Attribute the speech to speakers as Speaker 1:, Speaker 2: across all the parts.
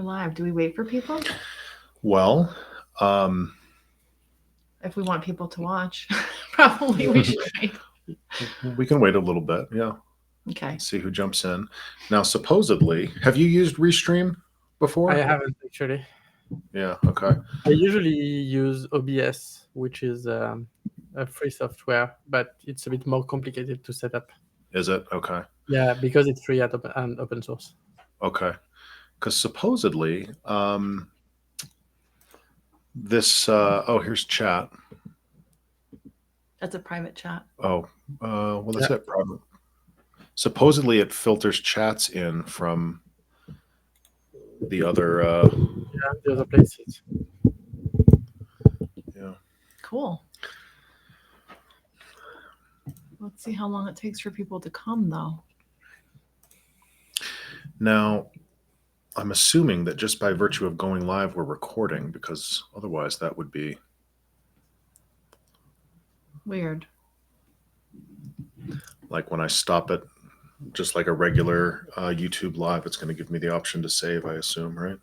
Speaker 1: We're live. Do we wait for people?
Speaker 2: Well,
Speaker 1: if we want people to watch, probably we should wait.
Speaker 2: We can wait a little bit. Yeah.
Speaker 1: Okay.
Speaker 2: See who jumps in. Now, supposedly, have you used Restream before?
Speaker 3: I haven't actually.
Speaker 2: Yeah. Okay.
Speaker 3: I usually use OBS, which is a free software, but it's a bit more complicated to set up.
Speaker 2: Is it? Okay.
Speaker 3: Yeah, because it's free and open source.
Speaker 2: Okay. Because supposedly, this. Here's chat.
Speaker 1: That's a private chat.
Speaker 2: Oh, well, that's it. Private. Supposedly, it filters chats in from the other.
Speaker 3: The other places.
Speaker 2: Yeah.
Speaker 1: Cool. Let's see how long it takes for people to come, though.
Speaker 2: Now, I'm assuming that just by virtue of going live, we're recording, because otherwise that would be
Speaker 1: weird.
Speaker 2: Like when I stop it, just like a regular YouTube live, it's going to give me the option to save, I assume, right?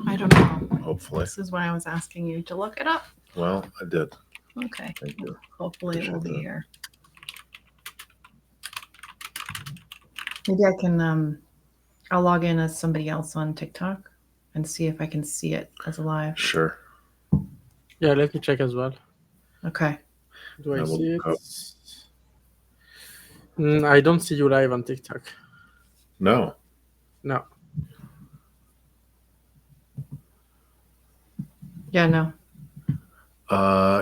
Speaker 1: I don't know.
Speaker 2: Hopefully.
Speaker 1: This is why I was asking you to look it up.
Speaker 2: Well, I did.
Speaker 1: Okay.
Speaker 2: Thank you.
Speaker 1: Hopefully it will be here. Maybe I can, I'll log in as somebody else on TikTok and see if I can see it as a live.
Speaker 2: Sure.
Speaker 3: Yeah, let me check as well.
Speaker 1: Okay.
Speaker 3: Do I see it? I don't see you live on TikTok.
Speaker 2: No.
Speaker 3: No.
Speaker 1: Yeah, no.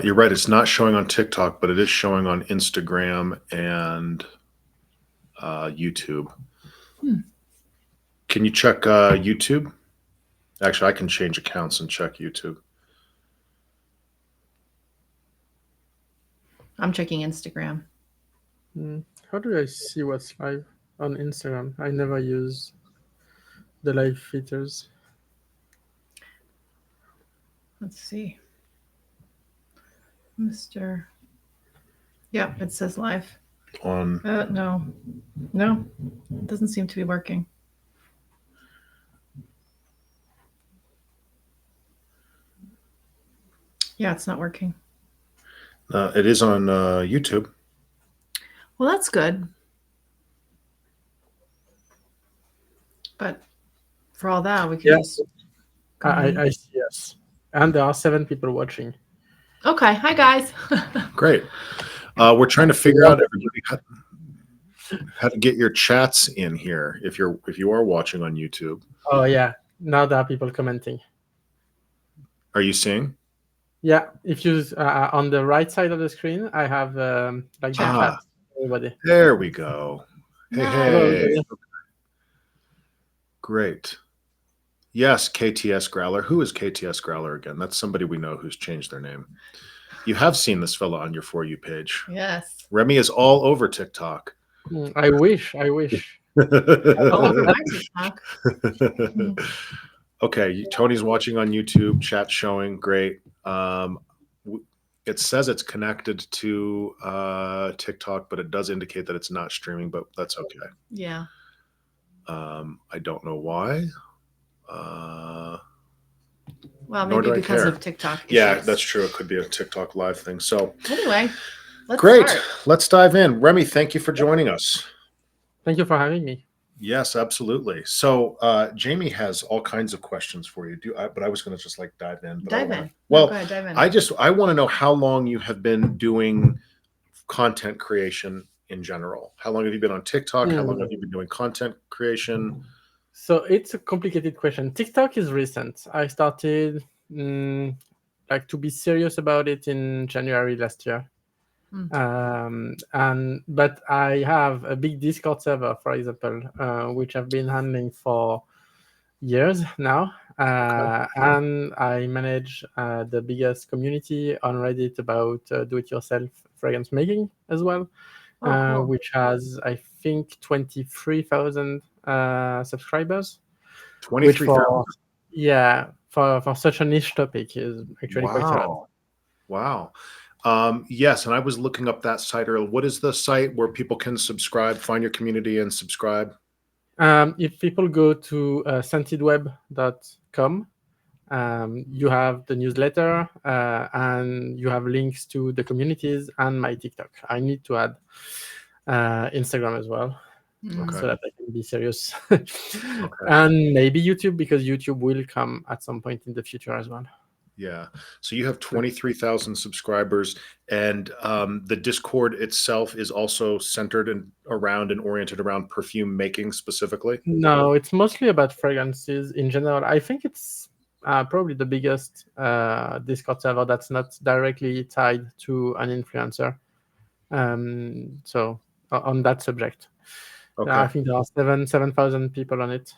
Speaker 2: You're right. It's not showing on TikTok, but it is showing on Instagram and YouTube. Can you check YouTube? Actually, I can change accounts and check YouTube.
Speaker 1: I'm checking Instagram.
Speaker 3: How do I see what's live on Instagram? I never use the live features.
Speaker 1: Let's see. Mr. Yeah, it says live.
Speaker 2: On
Speaker 1: no. No. It doesn't seem to be working. Yeah, it's not working.
Speaker 2: It is on YouTube.
Speaker 1: Well, that's good. But for all that, we can just...
Speaker 3: I see, yes. And there are 7 people watching.
Speaker 1: Okay. Hi, guys.
Speaker 2: Great. We're trying to figure out, everybody, how to get your chats in here if you are watching on YouTube.
Speaker 3: Oh, yeah. Now there are people commenting.
Speaker 2: Are you seeing?
Speaker 3: Yeah. If you on the right side of the screen, I have like the chat. Everybody.
Speaker 2: There we go. Hey, hey. Great. Yes, KTS Growler. Who is KTS Growler again? That's somebody we know who's changed their name. You have seen this fella on your For You page.
Speaker 1: Yes.
Speaker 2: Remi is all over TikTok.
Speaker 3: I wish.
Speaker 1: All over my TikTok.
Speaker 2: Okay, Tony's watching on YouTube. Chat showing. Great. It says it's connected to TikTok, but it does indicate that it's not streaming, but that's okay.
Speaker 1: Yeah.
Speaker 2: I don't know why.
Speaker 1: Well, maybe because of TikTok issues.
Speaker 2: Yeah, that's true. It could be a TikTok live thing. So
Speaker 1: anyway, let's
Speaker 2: great.
Speaker 1: start.
Speaker 2: Let's dive in. Remi, thank you for joining us.
Speaker 3: Thank you for having me.
Speaker 2: Yes, absolutely. So Jamie has all kinds of questions for you. But I was going to just like dive in. But
Speaker 1: dive in.
Speaker 2: Well,
Speaker 1: go ahead, dive in.
Speaker 2: I want to know how long you have been doing content creation in general. How long have you been on TikTok? How long have you been doing content creation?
Speaker 3: So it's a complicated question. TikTok is recent. I started like to be serious about it in January last year. But I have a big Discord server, for example, which I've been handling for years now. And I manage the biggest community on Reddit about do-it-yourself fragrance making as well,
Speaker 1: cool.
Speaker 3: which has, I think, 23,000 subscribers.
Speaker 2: 23,000?
Speaker 3: Yeah, for such a niche topic is actually quite a lot.
Speaker 2: Wow. Yes, and I was looking up that site earlier. What is the site where people can subscribe, find your community and subscribe?
Speaker 3: If people go to scentedweb.com, you have the newsletter, and you have links to the communities and my TikTok. I need to add Instagram as well,
Speaker 2: Okay.
Speaker 3: so that I can be serious.
Speaker 2: Okay.
Speaker 3: And maybe YouTube, because YouTube will come at some point in the future as well.
Speaker 2: Yeah. So you have 23,000 subscribers, and the Discord itself is also centered around and oriented around perfume making specifically.
Speaker 3: No, it's mostly about fragrances in general. I think it's probably the biggest Discord server that's not directly tied to an influencer. So on that subject,
Speaker 2: Okay.
Speaker 3: I think there are 7,000 people on it.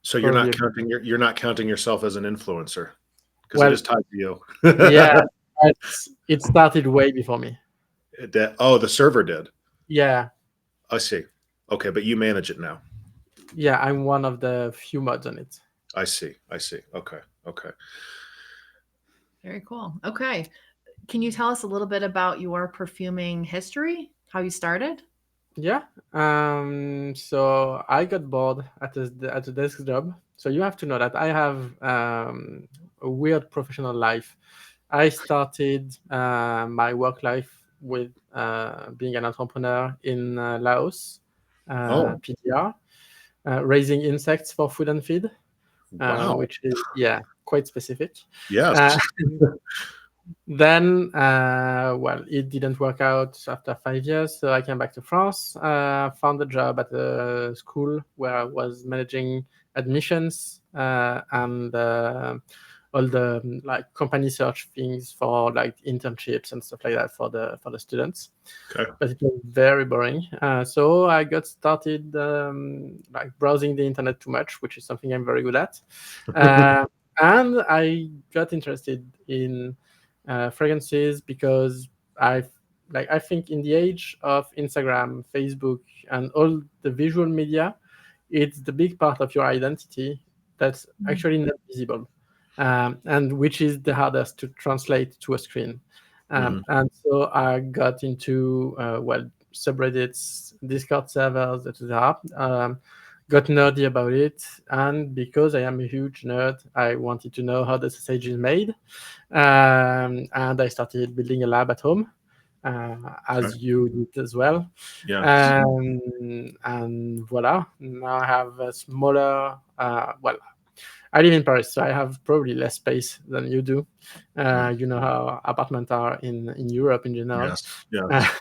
Speaker 2: So you're not
Speaker 3: Probably.
Speaker 2: you're not counting yourself as an influencer because it
Speaker 3: Well,
Speaker 2: is tied to you.
Speaker 3: yeah, it started way before me.
Speaker 2: Oh, the server did.
Speaker 3: Yeah,
Speaker 2: I see. Okay, but you manage it now.
Speaker 3: yeah, I'm one of the few mods on it.
Speaker 2: I see. I see. Okay. Okay.
Speaker 1: Very cool. Okay. Can you tell us a little bit about your perfuming history? How you started?
Speaker 3: Yeah. So I got bored at a desk job. So you have to know that I have a weird professional life. I started my work life with being an entrepreneur in Laos,
Speaker 2: Oh,
Speaker 3: PDR, raising insects for food and feed,
Speaker 2: wow.
Speaker 3: which is quite specific.
Speaker 2: Yes.
Speaker 3: Uh, Then, well, it didn't work out after 5 years, so I came back to France, found a job at a school where I was managing admissions and all the like company search things for like internships and stuff like that for the students.
Speaker 2: Okay.
Speaker 3: But it was very boring. So I got started like browsing the internet too much, which is something I'm very good at. And I got interested in fragrances because I think in the age of Instagram, Facebook, and all the visual media, it's the big part of your identity that's actually not visible, and which is the hardest to translate to a screen.
Speaker 2: Mhm.
Speaker 3: And so I got into subreddits, Discord servers, etc. Got nerdy about it, and because I am a huge nerd, I wanted to know how the sausage is made, and I started building a lab at home, as
Speaker 2: Okay.
Speaker 3: you did as well.
Speaker 2: Yeah.
Speaker 3: And voila, now I have a smaller. I live in Paris, so I have probably less space than you do.
Speaker 2: Mm.
Speaker 3: You know how apartments are in Europe in general.
Speaker 2: Yes. Yes.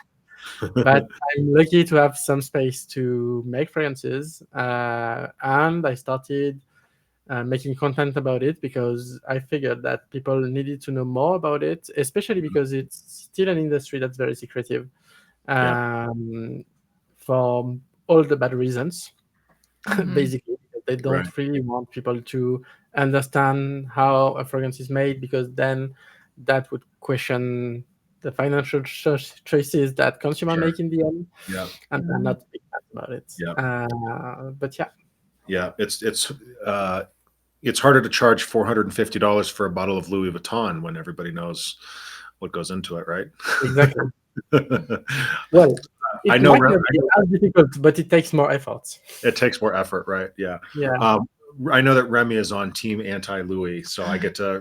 Speaker 3: But I'm lucky to have some space to make fragrances, and I started making content about it because I figured that people needed to know more about it, especially because it's still an industry that's very secretive,
Speaker 2: Yeah.
Speaker 3: for all the bad reasons.
Speaker 1: Mhm.
Speaker 3: Basically, they don't
Speaker 2: Right.
Speaker 3: really want people to understand how a fragrance is made, because then that would question the financial choices that consumer
Speaker 2: Sure.
Speaker 3: make in the end,
Speaker 2: Yeah.
Speaker 3: and I'm not a big fan about it.
Speaker 2: Yeah.
Speaker 3: But yeah.
Speaker 2: Yeah. It's harder to charge $450 for a bottle of Louis Vuitton when everybody knows what goes into it, right?
Speaker 3: Exactly. Well,
Speaker 2: I
Speaker 3: it
Speaker 2: know
Speaker 3: might not be as difficult, but it takes more effort.
Speaker 2: it takes more effort, right? Yeah.
Speaker 3: Yeah.
Speaker 2: I know that Remi is on team anti-Louis, so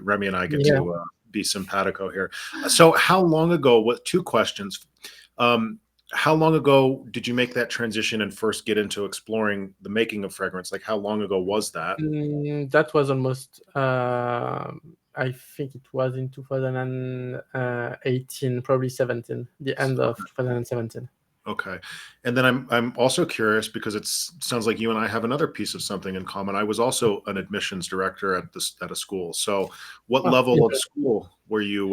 Speaker 2: Remi and I get
Speaker 3: Yeah.
Speaker 2: to be simpatico here. So how long ago, two questions. How long ago did you make that transition and first get into exploring the making of fragrance? Like how long ago was that?
Speaker 3: That was almost, I think it was in 2018, probably 17, the end of 2017.
Speaker 2: Okay. And then I'm also curious because it sounds like you and I have another piece of something in common. I was also an admissions director at a school. So what
Speaker 3: Oh,
Speaker 2: level of
Speaker 3: interesting.
Speaker 2: school were you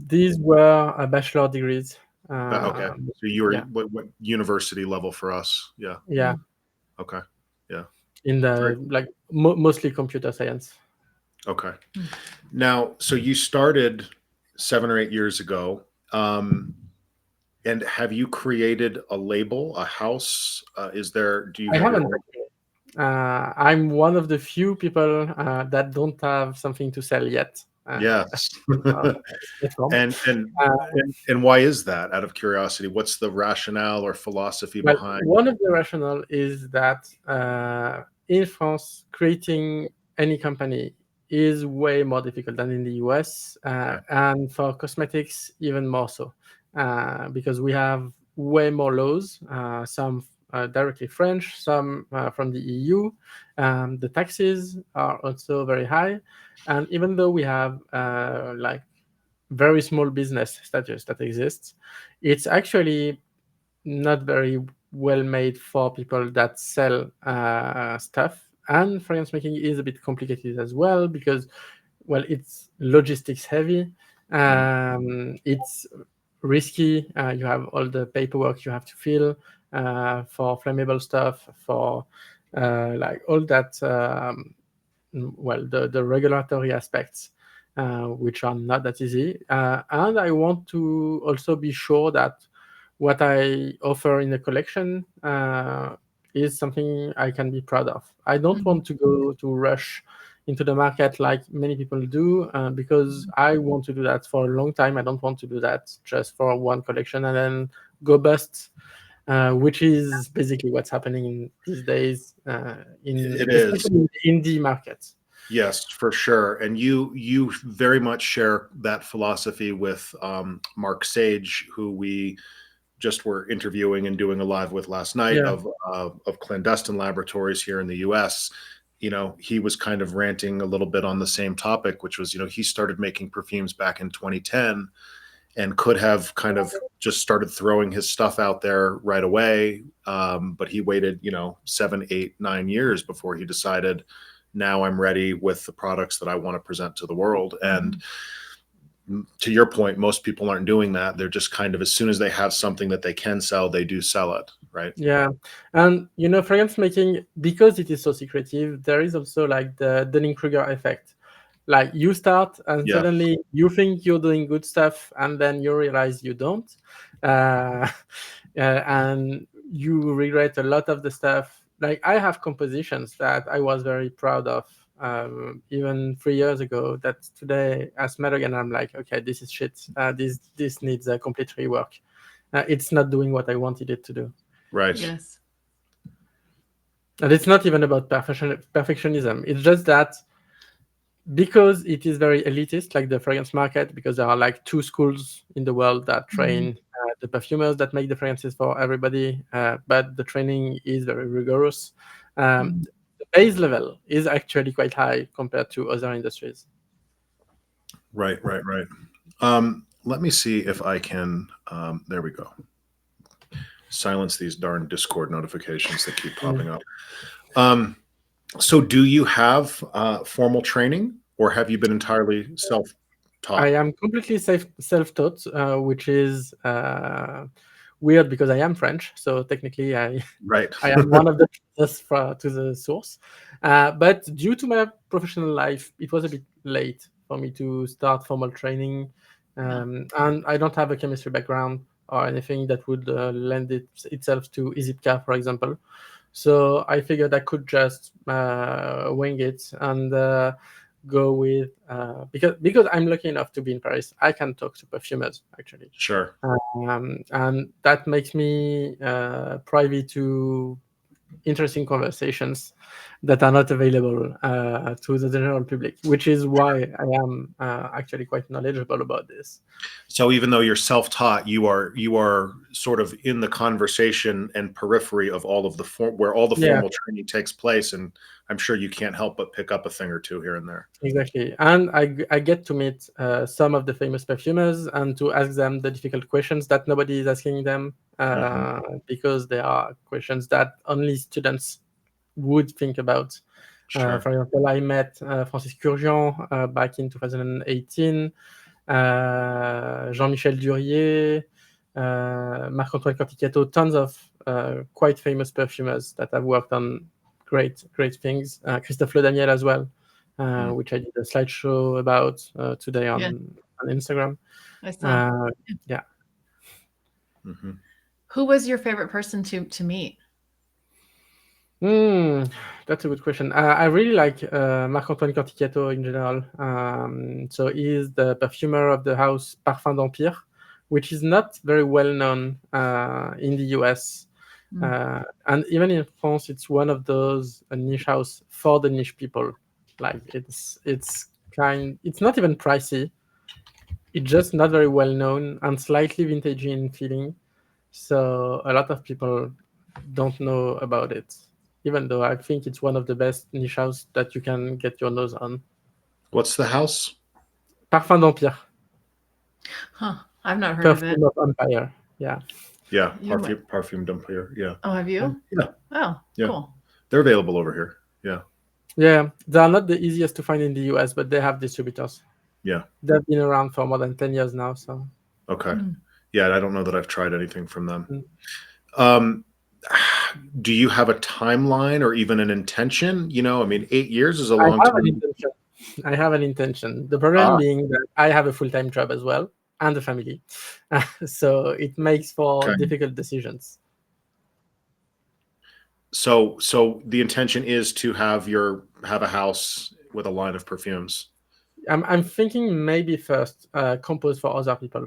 Speaker 3: These were bachelor degrees.
Speaker 2: okay. So you were
Speaker 3: Yeah,
Speaker 2: what university level for us? Yeah.
Speaker 3: yeah,
Speaker 2: Okay. Yeah.
Speaker 3: in
Speaker 2: Great.
Speaker 3: the like mostly computer science.
Speaker 2: Okay. Now, so you started 7 or 8 years ago. And have you created a label, a house? Do you
Speaker 3: I
Speaker 2: have your
Speaker 3: haven't
Speaker 2: own?
Speaker 3: actually. I'm one of the few people that don't have something to sell yet.
Speaker 2: Yes.
Speaker 3: of this platform.
Speaker 2: and and
Speaker 3: Uh,
Speaker 2: and why is that? Out of curiosity, what's the rationale or philosophy
Speaker 3: well,
Speaker 2: behind?
Speaker 3: one of the rationale is that in France, creating any company is way more difficult than in the US,
Speaker 2: Okay.
Speaker 3: and for cosmetics, even more so, because we have way more laws, some directly French, some from the EU. The taxes are also very high. And even though we have like very small business status that exists, it's actually not very well made for people that sell stuff. And fragrance making is a bit complicated as well because, well, it's logistics heavy. It's risky. You have all the paperwork you have to fill for flammable stuff, for like all that. Well, the regulatory aspects, which are not that easy. And I want to also be sure that what I offer in the collection is something I can be proud of. I don't
Speaker 1: Mhm.
Speaker 3: want to go to rush into the market like many people do, because I want to do that for a long time. I don't want to do that just for one collection and then go bust, which is basically what's happening in these days,
Speaker 2: It
Speaker 3: in
Speaker 2: is.
Speaker 3: especially in the indie market.
Speaker 2: Yes, for sure. And you very much share that philosophy with Mark Sage, who we just were interviewing and doing a live with last night
Speaker 3: Yeah.
Speaker 2: of clandestine laboratories here in the U.S. He was kind of ranting a little bit on the same topic, which was, he started making perfumes back in 2010 and could have kind of just started throwing his stuff out there right away. But he waited, 7, 8, 9 years before he decided, now I'm ready with the products that I want to present to the world. And to your point, most people aren't doing that. They're just kind of, as soon as they have something that they can sell, they do sell it, right?
Speaker 3: Yeah, and fragrance making, because it is so secretive, there is also like the Dunning-Kruger effect. Like you start and
Speaker 2: Yeah,
Speaker 3: suddenly you think you're doing good stuff, and then you realize you don't, and you regret a lot of the stuff. Like I have compositions that I was very proud of, even 3 years ago. That today, I smell again, I'm like, okay, this is shit. This needs a complete rework. It's not doing what I wanted it to do.
Speaker 2: right.
Speaker 1: Yes.
Speaker 3: And it's not even about perfectionism. It's just that because it is very elitist, like the fragrance market, because there are like two schools in the world that
Speaker 1: Mhm.
Speaker 3: train the perfumers that make the fragrances for everybody, but the training is very rigorous.
Speaker 1: Mhm.
Speaker 3: The base level is actually quite high compared to other industries.
Speaker 2: Right, right, right. Let me see if I can, there we go. Silence these darn Discord notifications that keep popping up. Um, so do you have formal training, or have you been entirely
Speaker 3: I
Speaker 2: self-taught?
Speaker 3: am completely self-taught, which is weird because I am French, so technically
Speaker 2: Right.
Speaker 3: I am one of the closest to the source. But due to my professional life, it was a bit late for me to start formal training.
Speaker 1: Yeah.
Speaker 3: And I don't have a chemistry background or anything that would lend itself to EasyPCA, for example. So I figured I could just wing it and go with, because I'm lucky enough to be in Paris, I can talk to perfumers actually.
Speaker 2: Sure.
Speaker 3: And that makes me privy to interesting conversations that are not available to the general public, which is why I am actually quite knowledgeable about this.
Speaker 2: So even though you're self-taught, you are sort of in the conversation and periphery of all of the where all the
Speaker 3: Yeah,
Speaker 2: formal training takes place, and I'm sure you can't help but pick up a thing or two here and there.
Speaker 3: exactly. And I get to meet some of the famous perfumers and to ask them the difficult questions that nobody is asking them,
Speaker 2: Mhm.
Speaker 3: because they are questions that only students would think about.
Speaker 2: Sure.
Speaker 3: For example, I met Francis Curgian back in 2018, Jean-Michel Durier, Marc-Antoine Corticato, tons of quite famous perfumers that have worked on great things. Christophe Le Daniel as well,
Speaker 2: Mm.
Speaker 3: which I did a slideshow about today
Speaker 1: Yeah.
Speaker 3: on Instagram.
Speaker 1: I saw.
Speaker 3: Uh, yeah.
Speaker 2: Mhm.
Speaker 1: Who was your favorite person to meet?
Speaker 3: Hmm. That's a good question. I really like Marc-Antoine Canticato in general. So he's the perfumer of the house Parfum d'Empire, which is not very well known in the US. And even in France, it's one of those niche house for the niche people. Like it's not even pricey. It's just not very well known and slightly vintagey in feeling. So a lot of people don't know about it, even though I think it's one of the best niche house that you can get your nose on.
Speaker 2: What's the house?
Speaker 3: Parfum d'Empire,
Speaker 1: Huh. I've not heard of it.
Speaker 3: Perfume of Empire. Yeah.
Speaker 2: Yeah,
Speaker 1: You
Speaker 2: Perfume Dumpier. Yeah,
Speaker 1: Oh, have you?
Speaker 2: yeah,
Speaker 1: Oh,
Speaker 2: yeah.
Speaker 1: cool.
Speaker 2: They're available over here. Yeah,
Speaker 3: Yeah, they are not the easiest to find in the US, but they have distributors.
Speaker 2: yeah.
Speaker 3: They've been around for more than 10 years now. So
Speaker 2: Okay.
Speaker 1: Mm.
Speaker 2: Yeah, I don't know that I've tried anything from them.
Speaker 3: Mm.
Speaker 2: Do you have a timeline or even an intention? I mean, 8 years is a
Speaker 3: I
Speaker 2: long
Speaker 3: have an
Speaker 2: time.
Speaker 3: intention. I have an intention. The problem being that I have a full-time job as well and a family. So it makes for
Speaker 2: Okay.
Speaker 3: difficult decisions.
Speaker 2: So the intention is to have a house with a line of perfumes.
Speaker 3: I'm thinking maybe first compose for other people.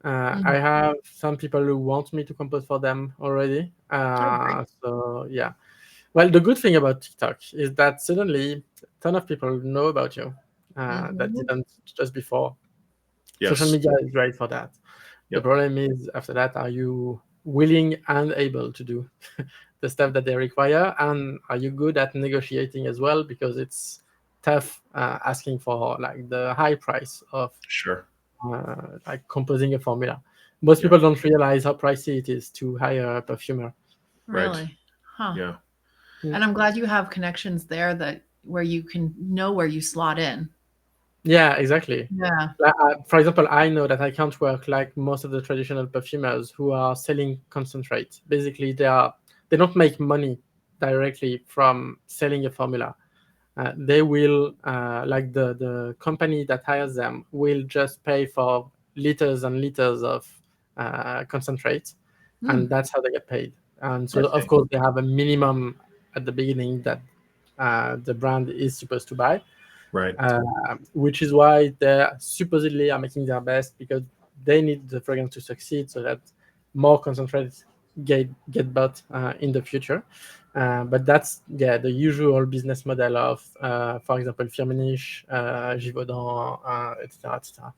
Speaker 3: I have some people who want me to compose for them already.
Speaker 1: great.
Speaker 3: So yeah. Well, the good thing about TikTok is that suddenly a ton of people know about you that didn't just before.
Speaker 2: Yes.
Speaker 3: Social media is great for that. The
Speaker 2: Yep.
Speaker 3: problem is after that, are you willing and able to do the stuff that they require, and are you good at negotiating as well? Because it's tough asking for like the high price of
Speaker 2: Sure.
Speaker 3: like composing a formula. Most people don't realize how pricey it is to hire a perfumer.
Speaker 2: Right.
Speaker 1: Really? Huh.
Speaker 2: Yeah.
Speaker 1: And I'm glad you have connections there where you can know where you slot in.
Speaker 3: Yeah, exactly.
Speaker 1: Yeah.
Speaker 3: For example, I know that I can't work like most of the traditional perfumers who are selling concentrate. Basically, they don't make money directly from selling a formula. They will like the company that hires them will just pay for liters and liters of concentrate, and that's how they get paid. And so, of course, they have a minimum at the beginning that the brand is supposed to buy.
Speaker 2: Right.
Speaker 3: Which is why they supposedly are making their best, because they need the fragrance to succeed so that more concentrates get bought in the future. But that's the usual business model of, for example, Firmenich, Givaudan, etc., etc.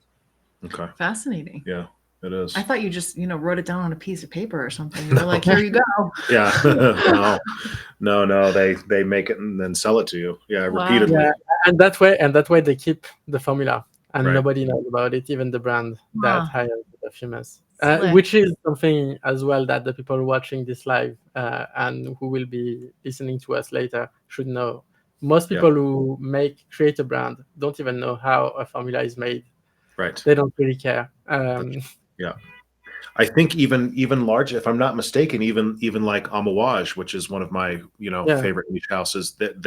Speaker 2: Okay.
Speaker 1: Fascinating.
Speaker 2: Yeah, it is.
Speaker 1: I thought you just, wrote it down on a piece of paper or something. You were like, here you go.
Speaker 2: Yeah. No. They make it and then sell it to you. Yeah,
Speaker 1: Wow.
Speaker 2: repeatedly.
Speaker 3: Yeah, and that way they keep the formula, and
Speaker 2: Right.
Speaker 3: nobody knows about it, even the brand that
Speaker 1: Huh.
Speaker 3: hires the perfumers.
Speaker 1: Slick.
Speaker 3: Which is something as well that the people watching this live and who will be listening to us later should know. Most people who create a brand don't even know how a formula is made.
Speaker 2: Right.
Speaker 3: They don't really care.
Speaker 2: Yeah. I think even large, if I'm not mistaken, even like Amouage, which is one of my favorite niche houses, that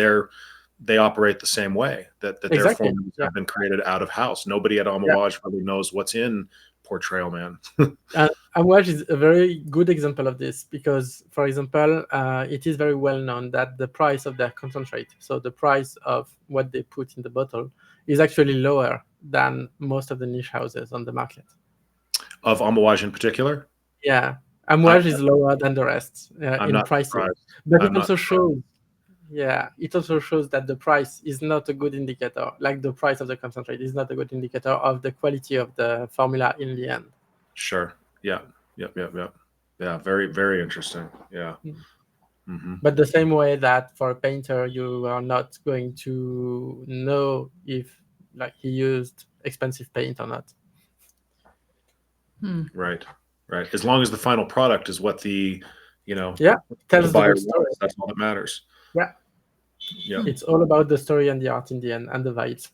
Speaker 2: they operate the same way. That their
Speaker 3: Exactly.
Speaker 2: formulas have been created out of house. Nobody at Amouage really knows what's in Portrayal Man.
Speaker 3: Amouage is a very good example of this because, for example, it is very well known that the price of their concentrate, so the price of what they put in the bottle, is actually lower than most of the niche houses on the market.
Speaker 2: Of Amouage in particular?
Speaker 3: Yeah, Amouage is lower than the rest in pricing, but it also shows. Yeah, it also shows that the price is not a good indicator. Like the price of the concentrate is not a good indicator of the quality of the formula in the end.
Speaker 2: Sure. Yeah. Yep. Yeah. Very, very interesting. Yeah.
Speaker 3: Mm-hmm. But the same way that for a painter, you are not going to know if like he used expensive paint or not.
Speaker 2: Right. As long as the final product is what the
Speaker 3: tells
Speaker 2: the buyer
Speaker 3: the story.
Speaker 2: wants, that's all that matters.
Speaker 3: Yeah.
Speaker 2: Yeah.
Speaker 3: It's all about the story and the art in the end and the vibes.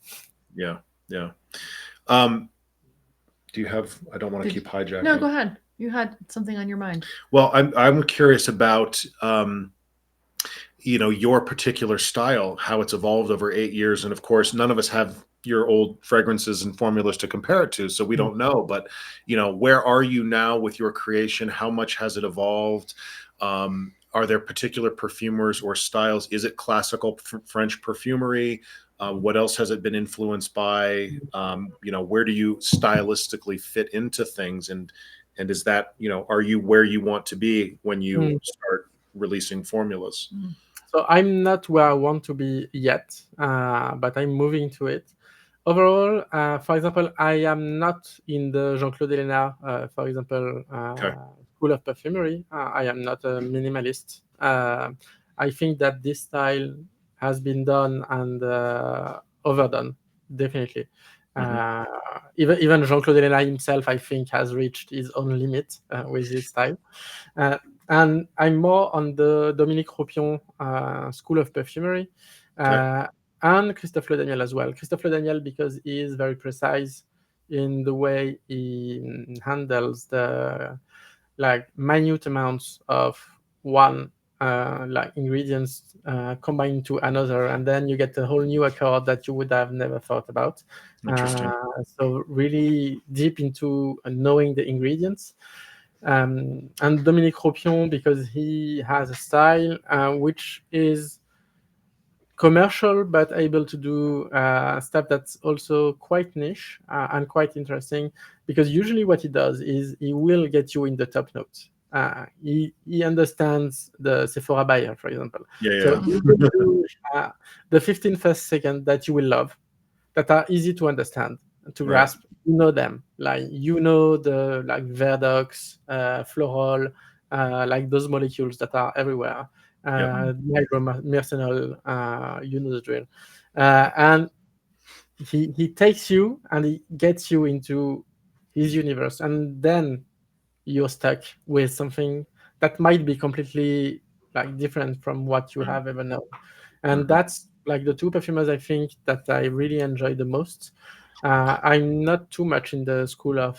Speaker 2: Yeah. Do you have? I don't want to keep hijacking.
Speaker 1: No, go ahead. You had something on your mind.
Speaker 2: Well, I'm curious about your particular style, how it's evolved over 8 years, and of course, none of us have your old fragrances and formulas to compare it to, so we don't know. But where are you now with your creation? How much has it evolved? are there particular perfumers or styles? Is it classical French perfumery? What else has it been influenced by? Where do you stylistically fit into things? And is that, are you where you want to be when you
Speaker 3: Mm.
Speaker 2: start releasing formulas?
Speaker 3: So I'm not where I want to be yet, but I'm moving to it. Overall, for example, I am not in the Jean-Claude Helena, for example,
Speaker 2: Okay.
Speaker 3: school of perfumery. I am not a minimalist. I think that this style has been done and overdone, definitely.
Speaker 2: Hmm.
Speaker 3: Even Jean-Claude Helena himself, I think, has reached his own limit with his style. Uh, and I'm more on the Dominique Ropion school of perfumery,
Speaker 2: Okay.
Speaker 3: and Christophe Le Daniel as well. Christophe Le Daniel, because he is very precise in the way he handles the minute amounts of one ingredients combined to another, and then you get a whole new accord that you would have never thought about.
Speaker 2: Interesting.
Speaker 3: So really deep into knowing the ingredients. And Dominique Ropion, because he has a style which is commercial but able to do stuff that's also quite niche and quite interesting, because usually what he does is he will get you in the top notes. He understands the Sephora buyer, for example.
Speaker 2: Yeah,
Speaker 3: So
Speaker 2: yeah.
Speaker 3: he will do the 15 first second that you will love, that are easy to understand, to
Speaker 2: Right.
Speaker 3: grasp. You know them, the Verdox, floral, those molecules that are everywhere.
Speaker 2: Yep.
Speaker 3: Mercenol, you know the drill. And he takes you and he gets you into his universe, and then you're stuck with something that might be completely different from what you
Speaker 2: Right.
Speaker 3: have ever known. And
Speaker 2: Mhm.
Speaker 3: that's the two perfumers I think that I really enjoy the most. I'm not too much in the school of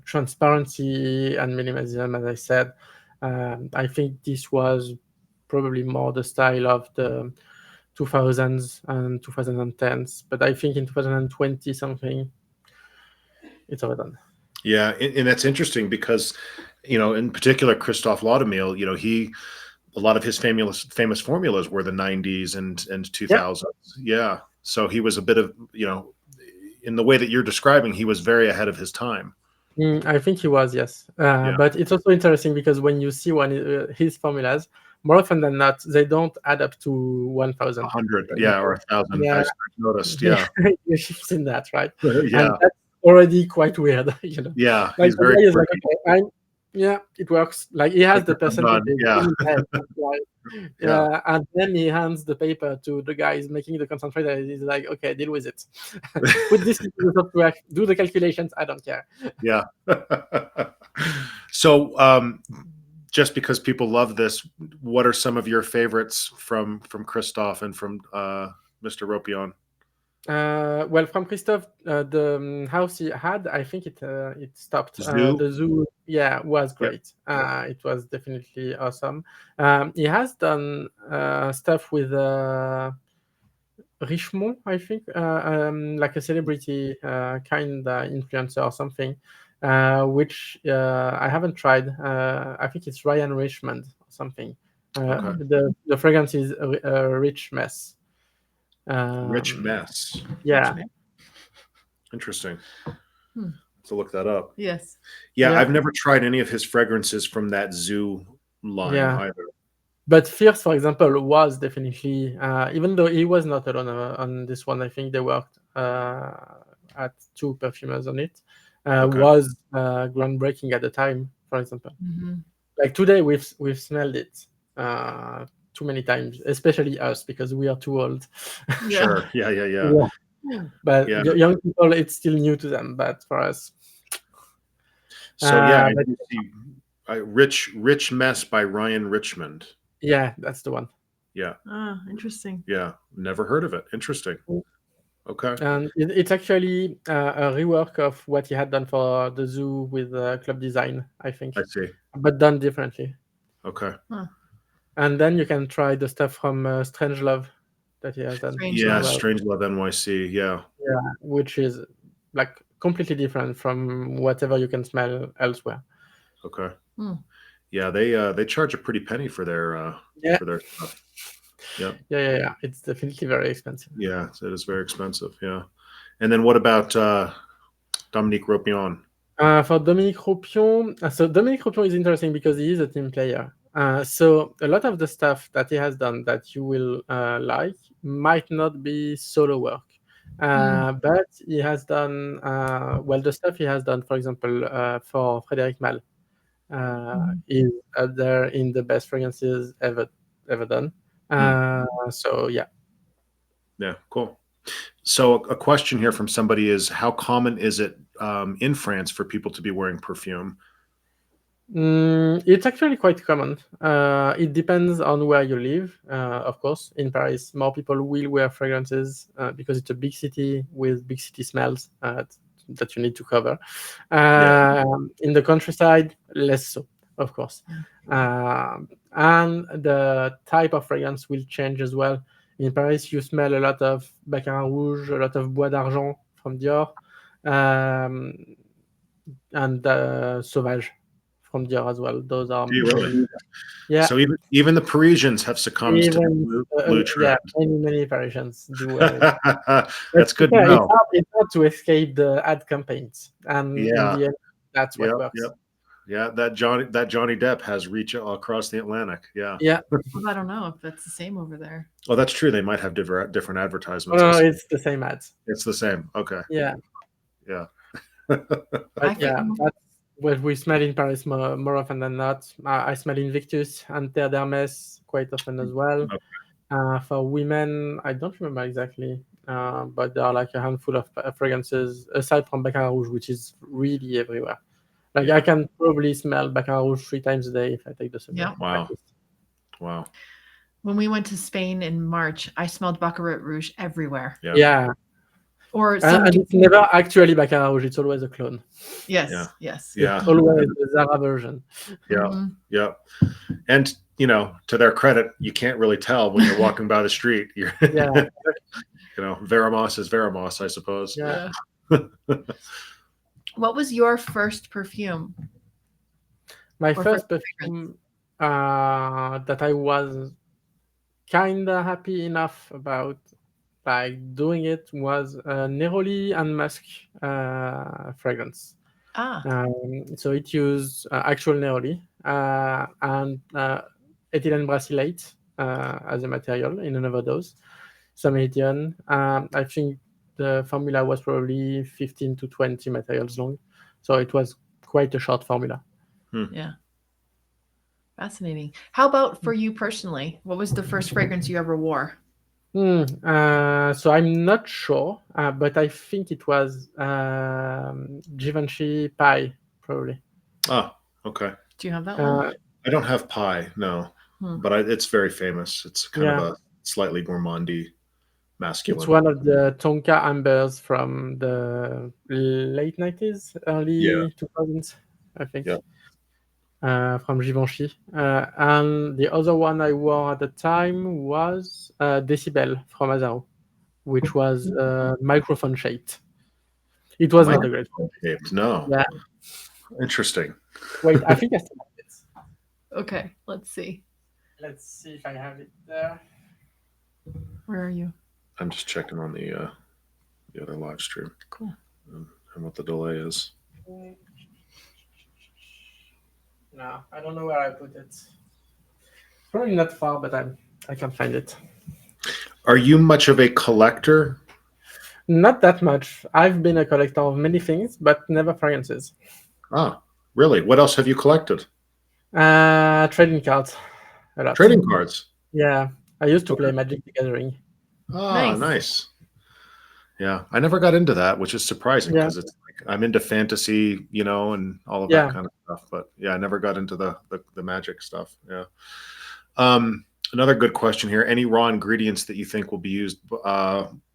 Speaker 3: transparency and minimalism, as I said. I think this was probably more the style of the 2000s and 2010s, but I think in 2020 something, it's overdone.
Speaker 2: Yeah, and that's interesting because, in particular, Christophe Laudemille, a lot of his famous formulas were the 90s and
Speaker 3: Yeah.
Speaker 2: 2000s. Yeah. So he was a bit of, in the way that you're describing, he was very ahead of his time.
Speaker 3: I think he was, yes.
Speaker 2: Yeah.
Speaker 3: But it's also interesting because when you see his formulas, more often than not, they don't add up to 1,000.
Speaker 2: 100.
Speaker 3: For
Speaker 2: Yeah. Or
Speaker 3: example.
Speaker 2: 1,000.
Speaker 3: Yeah,
Speaker 2: I've noticed. Yeah.
Speaker 3: you've seen that, right? And
Speaker 2: Yeah.
Speaker 3: that's already quite weird, you know.
Speaker 2: Yeah.
Speaker 3: Like
Speaker 2: He's
Speaker 3: the
Speaker 2: very
Speaker 3: guy is like,
Speaker 2: quirky.
Speaker 3: okay, yeah, it works. Like he has
Speaker 2: Click
Speaker 3: the
Speaker 2: I'm done.
Speaker 3: percentages
Speaker 2: Yeah.
Speaker 3: in his head, right?
Speaker 2: Yeah.
Speaker 3: And then he hands the paper to the guys making the concentrate, and he's like, okay, deal with it. Put this into the software, do the calculations. I don't care.
Speaker 2: Yeah. So, just because people love this, what are some of your favorites from Christophe and from Mr. Ropion?
Speaker 3: Well, from Christophe, the house he had, I think it stopped.
Speaker 2: Zoo?
Speaker 3: The zoo, yeah, was
Speaker 2: Yep.
Speaker 3: great. It was definitely awesome. He has done stuff with Richemont, I think, like a celebrity kind influencer or something, which I haven't tried. I think it's Ryan Richmond or something.
Speaker 2: Okay.
Speaker 3: The fragrance is Rich Mess.
Speaker 2: Rich
Speaker 3: Um,
Speaker 2: Mess.
Speaker 3: yeah,
Speaker 2: Interesting.
Speaker 1: Hmm.
Speaker 2: To look that up.
Speaker 1: Yes.
Speaker 2: Yeah,
Speaker 3: yeah,
Speaker 2: I've never tried any of his fragrances from that Zoo line
Speaker 3: yeah.
Speaker 2: either.
Speaker 3: But Fierce, for example, was definitely, even though he was not alone on this one, I think they worked at two perfumers on it,
Speaker 2: Okay.
Speaker 3: was groundbreaking at the time, for example.
Speaker 1: Mhm.
Speaker 3: Like today, we've smelled it too many times, especially us, because we are too old.
Speaker 1: Yeah.
Speaker 2: Sure. Yeah, yeah, yeah.
Speaker 3: Yeah. But
Speaker 2: Yeah.
Speaker 3: young people, it's still new to them. But for us,
Speaker 2: So yeah, I
Speaker 3: but
Speaker 2: do see Rich Mess by Ryan Richmond.
Speaker 3: yeah, that's the one.
Speaker 2: Yeah.
Speaker 1: Ah, interesting.
Speaker 2: Yeah. Never heard of it. Interesting. Okay.
Speaker 3: And it's actually a rework of what he had done for the zoo with Club Design, I think,
Speaker 2: I see.
Speaker 3: but done differently.
Speaker 2: Okay.
Speaker 1: Huh.
Speaker 3: And then you can try the stuff from Strange Love that he has done
Speaker 1: Strange
Speaker 3: as
Speaker 2: Yeah,
Speaker 1: Love.
Speaker 3: well,
Speaker 2: Strangelove NYC. Yeah.
Speaker 3: yeah, which is like completely different from whatever you can smell elsewhere.
Speaker 2: Okay.
Speaker 1: Hmm.
Speaker 2: Yeah, they charge a pretty penny for
Speaker 3: Yeah,
Speaker 2: their stuff. Yep.
Speaker 3: yeah. It's definitely very expensive.
Speaker 2: Yeah, it is very expensive. Yeah. And then what about Dominique Ropion?
Speaker 3: For Dominique Ropion, so Dominique Ropion is interesting because he is a team player. So a lot of the stuff that he has done that you will like might not be solo work, but he has done well. The stuff he has done, for example, for Frédéric Malle, is up there in the best fragrances ever done. So yeah.
Speaker 2: Yeah, cool. So a question here from somebody is, how common is it in France for people to be wearing perfume?
Speaker 3: It's actually quite common. It depends on where you live, of course. In Paris, more people will wear fragrances because it's a big city with big city smells that you need to cover. In the countryside, less so, of course. And the type of fragrance will change as well. In Paris, you smell a lot of Baccarat Rouge, a lot of Bois d'Argent from Dior, um, and Sauvage from Dior as well. Those are
Speaker 2: Do you really?
Speaker 3: yeah,
Speaker 2: So even the Parisians have succumbed to the
Speaker 3: even
Speaker 2: blue
Speaker 3: yeah,
Speaker 2: trend.
Speaker 3: many variations do wear it. But
Speaker 2: That's good to know.
Speaker 3: it's hard to escape the ad campaigns, and in
Speaker 2: Yeah.
Speaker 3: the end, that's what
Speaker 2: Yep.
Speaker 3: works.
Speaker 2: Yep. Yeah. That Johnny Depp has reach across the Atlantic. Yeah.
Speaker 3: Yeah,
Speaker 1: Well, I don't know if that's the same over there.
Speaker 2: Oh, that's true. They might have different
Speaker 3: oh,
Speaker 2: advertisements.
Speaker 3: no, it's the same ads.
Speaker 2: It's the same. Okay.
Speaker 3: Yeah,
Speaker 2: Yeah.
Speaker 3: but yeah, that's what we smell in Paris more often than not. I smell Invictus and Terre d'Hermès quite often as well.
Speaker 2: Okay.
Speaker 3: For women, I don't remember exactly, but there are like a handful of fragrances aside from Baccarat Rouge, which is really everywhere. Like
Speaker 2: Yeah.
Speaker 3: I can probably smell Baccarat Rouge 3 times a day if I take the subway.
Speaker 1: Yeah.
Speaker 2: Wow.
Speaker 3: at least.
Speaker 2: Wow.
Speaker 1: When we went to Spain in March, I smelled Baccarat Rouge everywhere.
Speaker 2: Yeah.
Speaker 3: Yeah,
Speaker 1: Or some
Speaker 3: and it's never actually Baccarat Rouge. It's always a clone.
Speaker 1: yes,
Speaker 2: Yeah.
Speaker 1: yes.
Speaker 2: Yeah.
Speaker 3: It's always the Zara version.
Speaker 2: Yeah.
Speaker 1: Mhm.
Speaker 2: Yeah. And to their credit, you can't really tell when you're walking by the street. You're,
Speaker 3: Yeah,
Speaker 2: Veramos is Veramos, I suppose.
Speaker 3: yeah.
Speaker 1: What was your first perfume?
Speaker 3: My
Speaker 1: Or
Speaker 3: first
Speaker 1: first
Speaker 3: perfume that I was kinda happy enough about like doing it was Neroli and Musk fragrance.
Speaker 1: Ah,
Speaker 3: So it used actual Neroli and ethylene brassylate as a material in an overdose. Some Etienne. I think the formula was probably 15 to 20 materials long, so it was quite a short formula.
Speaker 1: yeah. Fascinating. How about for you personally? What was the first fragrance you ever wore?
Speaker 3: So I'm not sure, but I think it was Givenchy Pie, probably.
Speaker 2: Ah, okay.
Speaker 1: Do you have that one?
Speaker 2: I don't have pie, no, but it's very famous. It's kind of
Speaker 3: Yeah.
Speaker 2: a slightly gourmandy, masculine.
Speaker 3: It's one of the Tonka ambers from the late 90s, early 2000s, I think.
Speaker 2: Yeah.
Speaker 3: From Givenchy. And the other one I wore at the time was Decibel from Azaro, which was microphone shaped. It was not a great one.
Speaker 2: Shaped. No.
Speaker 3: Yeah.
Speaker 2: Interesting.
Speaker 3: Wait, I think I still have it.
Speaker 1: Okay, let's see.
Speaker 3: Let's see if I have it there.
Speaker 1: Where are you?
Speaker 2: I'm just checking on the other live stream.
Speaker 1: Cool.
Speaker 2: And what the delay is.
Speaker 3: No, I don't know where I put it. Probably not far, but I can find it.
Speaker 2: Are you much of a collector?
Speaker 3: Not that much. I've been a collector of many things, but never fragrances.
Speaker 2: Ah, really? What else have you collected?
Speaker 3: Trading cards. A lot.
Speaker 2: Trading cards.
Speaker 3: Yeah, I used to play Magic the Gathering.
Speaker 2: Ah, nice. Yeah, I never got into that, which is surprising because it's like I'm into fantasy, and all of that kind of stuff. But yeah, I never got into the magic stuff. Yeah. Another good question here: any raw ingredients that you think will be used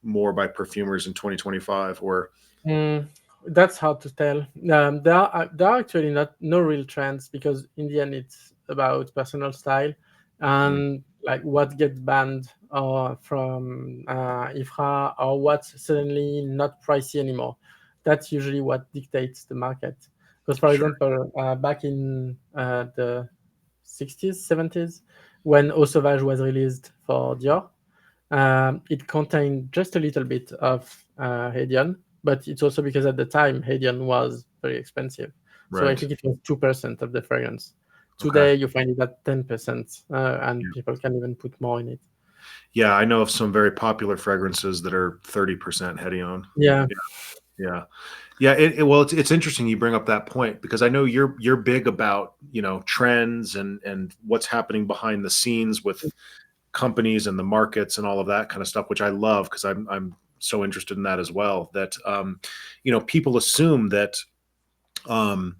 Speaker 2: more by perfumers in 2025, or?
Speaker 3: That's hard to tell. There are actually no real trends because in the end it's about personal style and like what gets banned from IFRA or what's suddenly not pricey anymore. That's usually what dictates the market. Because for example, back in the 60s, 70s, when Eau Sauvage was released for Dior. It contained just a little bit of Hedion, but it's also because at the time Hedion was very expensive. So I
Speaker 2: Right.
Speaker 3: think it was 2% of the fragrance.
Speaker 2: Okay.
Speaker 3: Today you find it at 10%, and
Speaker 2: Yeah.
Speaker 3: people can even put more in it.
Speaker 2: Yeah, I know of some very popular fragrances that are 30% Hedion.
Speaker 3: Yeah,
Speaker 2: Yeah. Yeah, well, it's interesting you bring up that point because I know you're big about, trends and what's happening behind the scenes with companies and the markets and all of that kind of stuff, which I love because I'm so interested in that as well. That people assume that um,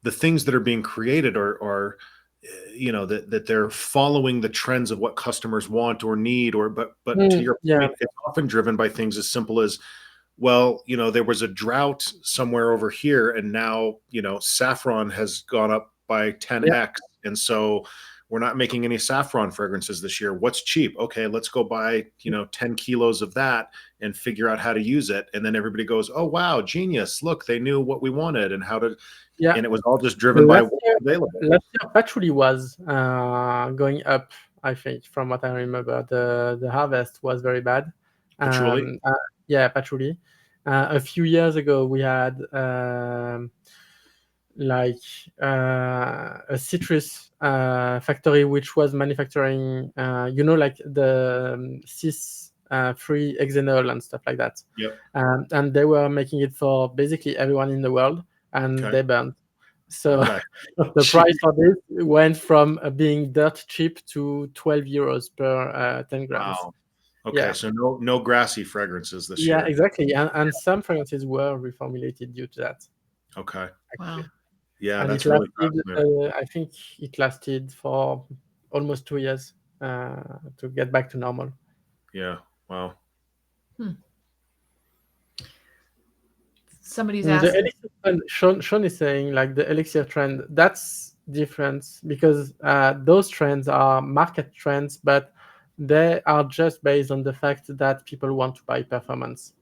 Speaker 2: the things that are being created are that they're following the trends of what customers want or need, or but to your
Speaker 3: yeah,
Speaker 2: point, it's often driven by things as simple as, well, there was a drought somewhere over here, and now, saffron has gone up by
Speaker 3: yeah,
Speaker 2: 10x. And so we're not making any saffron fragrances this year. What's cheap? Okay, let's go buy, 10 kilos of that and figure out how to use it. And then everybody goes, oh, wow, genius. Look, they knew what we wanted and how to,
Speaker 3: yeah.
Speaker 2: and it was all just driven by
Speaker 3: Last
Speaker 2: what's
Speaker 3: year,
Speaker 2: available.
Speaker 3: last year patchouli was going up. I think, from what I remember, the harvest was very bad.
Speaker 2: Patchouli?
Speaker 3: Yeah, patchouli. A few years ago, we had like a citrus factory which was manufacturing, like the cis free hexanol and stuff like that.
Speaker 2: Yep.
Speaker 3: And they were making it for basically everyone in the world, and
Speaker 2: Okay.
Speaker 3: they burned. So
Speaker 2: Okay.
Speaker 3: the price for this went from being dirt cheap to 12 euros per 10 grams.
Speaker 2: Wow. Okay.
Speaker 3: Yeah,
Speaker 2: So no grassy fragrances this
Speaker 3: yeah,
Speaker 2: year.
Speaker 3: exactly. And some fragrances were reformulated due to that,
Speaker 2: Okay.
Speaker 1: Wow.
Speaker 3: actually.
Speaker 2: Yeah,
Speaker 3: And
Speaker 2: that's
Speaker 3: it
Speaker 2: really
Speaker 3: lasted,
Speaker 2: fascinating.
Speaker 3: I think it lasted for almost 2 years to get back to normal.
Speaker 2: Yeah. Wow.
Speaker 1: Hmm. Somebody's
Speaker 3: The
Speaker 1: asking.
Speaker 3: elixir trend, Sean is saying, like, the elixir trend, that's different because those trends are market trends, but they are just based on the fact that people want to buy performance,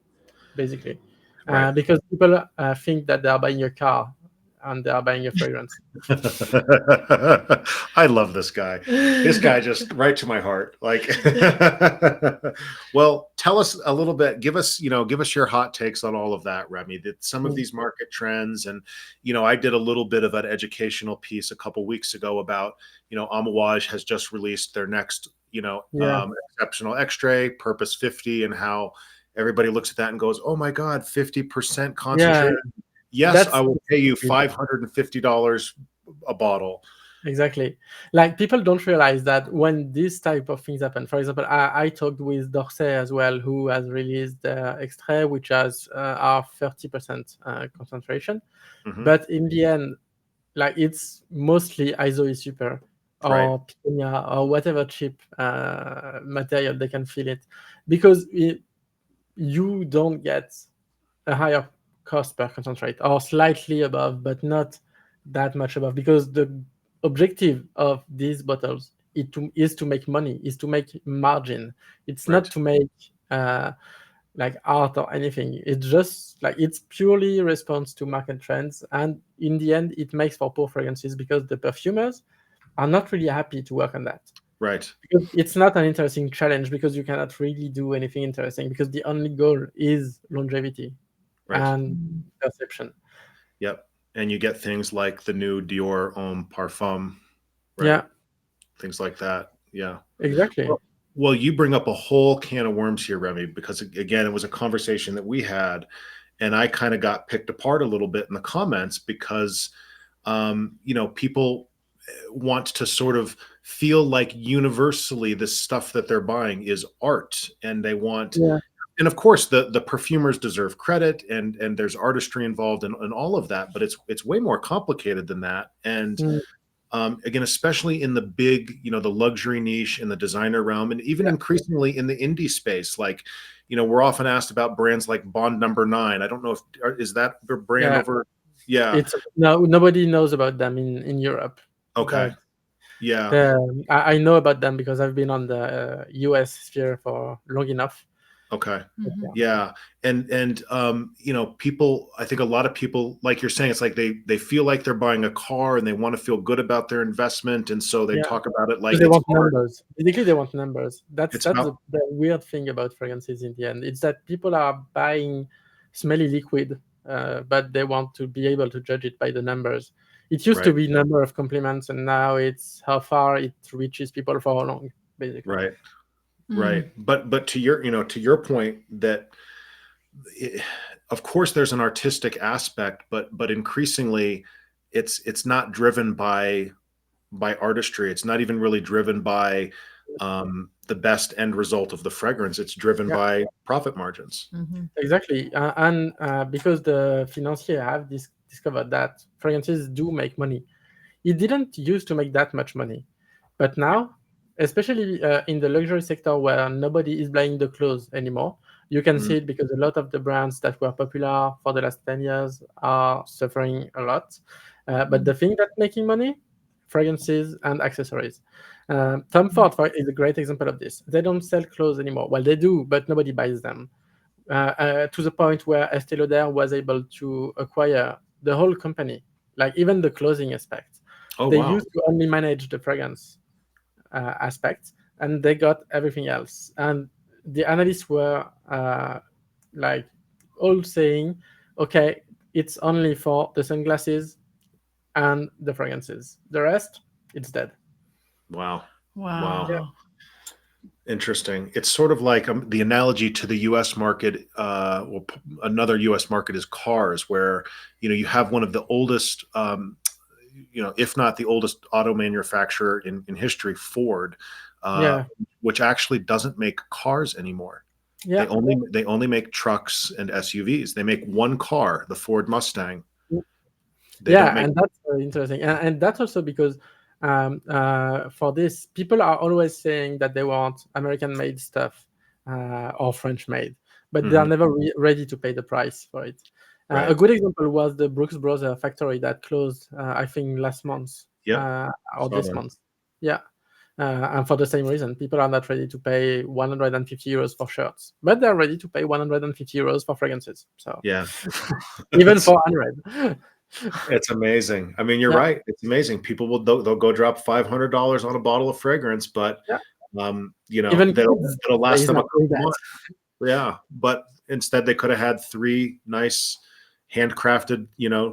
Speaker 3: basically.
Speaker 2: Right.
Speaker 3: Because people think that they are buying a car and they are buying a fragrance.
Speaker 2: I love this guy. This guy just right to my heart. Like, well, tell us a little bit. Give us your hot takes on all of that, Remy. That some of these market trends, and I did a little bit of an educational piece a couple weeks ago about Amouage has just released their next
Speaker 3: Yeah,
Speaker 2: exceptional X-ray Purpose 50, and how everybody looks at that and goes, "Oh my God, 50%
Speaker 3: yeah,
Speaker 2: concentrate." Yes, I
Speaker 3: that's
Speaker 2: will pay you $550 a bottle.
Speaker 3: exactly. Like, people don't realize that when these type of things happen. For example, I talked with Dorsey as well, who has released Extrait, which has our 30% concentration.
Speaker 2: Hmm.
Speaker 3: But in the end, like, it's mostly Isoe Super
Speaker 2: Right,
Speaker 3: or Piconia or whatever cheap material they can fill it, because you don't get a higher cost per concentrate, or slightly above, but not that much above, because the objective of these bottles is to make money, is to make margin. It's not
Speaker 2: right,
Speaker 3: to make like art or anything. It's just like, it's purely response to market trends, and in the end, it makes for poor fragrances because the perfumers are not really happy to work on that.
Speaker 2: right,
Speaker 3: Because it's not an interesting challenge, because you cannot really do anything interesting, because the only goal is longevity
Speaker 2: right.
Speaker 3: and perception.
Speaker 2: Yep. And you get things like the new Dior Homme Parfum, right?
Speaker 3: Yeah,
Speaker 2: Things like that. Yeah.
Speaker 3: exactly.
Speaker 2: Well, you bring up a whole can of worms here, Remy, because again, it was a conversation that we had, and I kind of got picked apart a little bit in the comments because, people want to sort of feel like universally this stuff that they're buying is art, and they want,
Speaker 3: Yeah.
Speaker 2: and of course the perfumers deserve credit, and there's artistry involved in all of that, but it's way more complicated than that. And
Speaker 3: Mm,
Speaker 2: again, especially in the big, the luxury niche in the designer realm, and even
Speaker 3: yeah.
Speaker 2: increasingly in the indie space. Like, we're often asked about brands like Bond Number 9. I don't know if is that their brand
Speaker 3: Yeah.
Speaker 2: over. Yeah.
Speaker 3: It's no, nobody knows about them in Europe,
Speaker 2: Okay.
Speaker 3: but
Speaker 2: Yeah.
Speaker 3: I know about them because I've been on the US sphere for long enough.
Speaker 2: Okay.
Speaker 1: Mhm.
Speaker 2: Yeah. And people, I think a lot of people, like you're saying, it's like they feel like they're buying a car and they want to feel good about their investment. And so they
Speaker 3: Yeah.
Speaker 2: talk about it
Speaker 3: Because
Speaker 2: like
Speaker 3: they
Speaker 2: it's
Speaker 3: want
Speaker 2: art.
Speaker 3: numbers. Basically, they want numbers. That's
Speaker 2: It's
Speaker 3: that's
Speaker 2: about
Speaker 3: the weird thing about fragrances in the end. It's that people are buying smelly liquid, but they want to be able to judge it by the numbers. It used to
Speaker 2: right,
Speaker 3: be number of compliments, and now it's how far it reaches people for how long, basically.
Speaker 2: right, right.
Speaker 1: Mm.
Speaker 2: But to your point that it, of course there's an artistic aspect, but increasingly it's not driven by artistry. It's not even really driven by the best end result of the fragrance. It's driven
Speaker 3: Yeah,
Speaker 2: by profit margins.
Speaker 1: Mhm.
Speaker 3: exactly. And because the financiers have discovered that fragrances do make money. It didn't used to make that much money, but now, especially in the luxury sector where nobody is buying the clothes anymore, you can
Speaker 2: Mm,
Speaker 3: see it because a lot of the brands that were popular for the last 10 years are suffering a lot. But the
Speaker 1: Mm.
Speaker 3: thing that's making money, fragrances and accessories. Tom Ford is a great example of this. They don't sell clothes anymore. Well, they do, but nobody buys them. To the point where Estée Lauder was able to acquire the whole company, like even the clothing aspect.
Speaker 2: oh
Speaker 3: They
Speaker 2: wow.
Speaker 3: used to only manage the fragrance aspect, and they got everything else. And the analysts were like all saying, "Okay, it's only for the sunglasses and the fragrances. The rest, it's dead."
Speaker 2: Wow. Wow.
Speaker 3: Yeah,
Speaker 1: Wow.
Speaker 2: Interesting. It's sort of like the analogy to the U.S. market. Another U.S. market is cars, where you have one of the oldest, if not the oldest auto manufacturer in history, Ford, uh,
Speaker 3: yeah,
Speaker 2: which actually doesn't make cars anymore. They
Speaker 3: yeah.
Speaker 2: only make trucks and SUVs. They make one car, the Ford Mustang. They don't
Speaker 3: Yeah,
Speaker 2: make
Speaker 3: and that's very interesting, and that's also because for this, people are always saying that they want American-made stuff or French-made, but they are
Speaker 2: Mhm.
Speaker 3: never ready to pay the price for it. A
Speaker 2: Right.
Speaker 3: good example was the Brooks Brothers factory that closed, I think, last month
Speaker 2: Yep.
Speaker 3: or
Speaker 2: Saw
Speaker 3: this
Speaker 2: that.
Speaker 3: month. Yeah, and for the same reason, people are not ready to pay 150 euros for shirts, but they're ready to pay 150 euros for fragrances. So
Speaker 2: Yeah.
Speaker 3: even
Speaker 2: It's,
Speaker 3: 400.
Speaker 2: it's amazing. I mean, you're
Speaker 3: Yeah,
Speaker 2: right. It's amazing. People they'll go drop $500 on a bottle of fragrance, but
Speaker 3: yeah. Even
Speaker 2: that'll
Speaker 3: kids
Speaker 2: that'll last
Speaker 3: is
Speaker 2: them a
Speaker 3: not doing
Speaker 2: couple
Speaker 3: that.
Speaker 2: months. Yeah, but instead they could have had three nice handcrafted,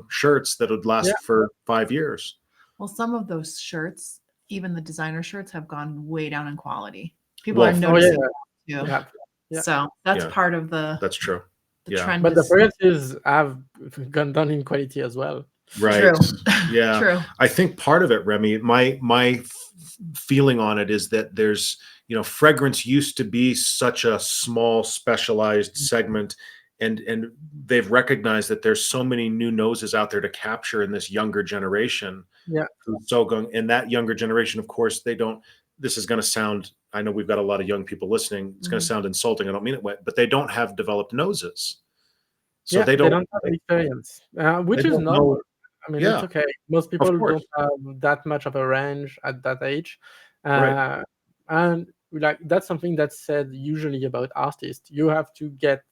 Speaker 2: shirts that would
Speaker 3: Yeah,
Speaker 2: last for 5 years.
Speaker 1: Well, some of those shirts, even the designer shirts, have gone way down in quality. People are
Speaker 2: Well,
Speaker 3: oh yeah,
Speaker 1: noticing that
Speaker 3: they
Speaker 1: too.
Speaker 3: have. Yeah,
Speaker 1: So that's
Speaker 2: yeah,
Speaker 1: part of the
Speaker 2: that's true.
Speaker 1: the
Speaker 2: Yeah,
Speaker 1: trend
Speaker 3: but the
Speaker 1: is
Speaker 3: fragrances have gone down in quality as well.
Speaker 2: right.
Speaker 1: true.
Speaker 2: Yeah,
Speaker 1: True.
Speaker 2: I think part of it, Remy, my feeling on it is that there's, fragrance used to be such a small, specialized segment, and they've recognized that there's so many new noses out there to capture in this younger generation.
Speaker 3: Yeah,
Speaker 2: So going in that younger generation, of course, they don't. This is going to sound. I know we've got a lot of young people listening. It's going to
Speaker 1: Mhm.
Speaker 2: sound insulting. I don't mean it, but they don't have developed noses, so
Speaker 3: yeah,
Speaker 2: they
Speaker 3: they
Speaker 2: don't.
Speaker 3: don't have
Speaker 2: They,
Speaker 3: experience,
Speaker 2: they
Speaker 3: which is
Speaker 2: don't know.
Speaker 3: normal. I mean, it's
Speaker 2: Yeah,
Speaker 3: okay. Most
Speaker 2: of
Speaker 3: people don't
Speaker 2: course.
Speaker 3: have that much of a range at that age,
Speaker 2: Right.
Speaker 3: uh, and like that's something that's said usually about artists. You have to get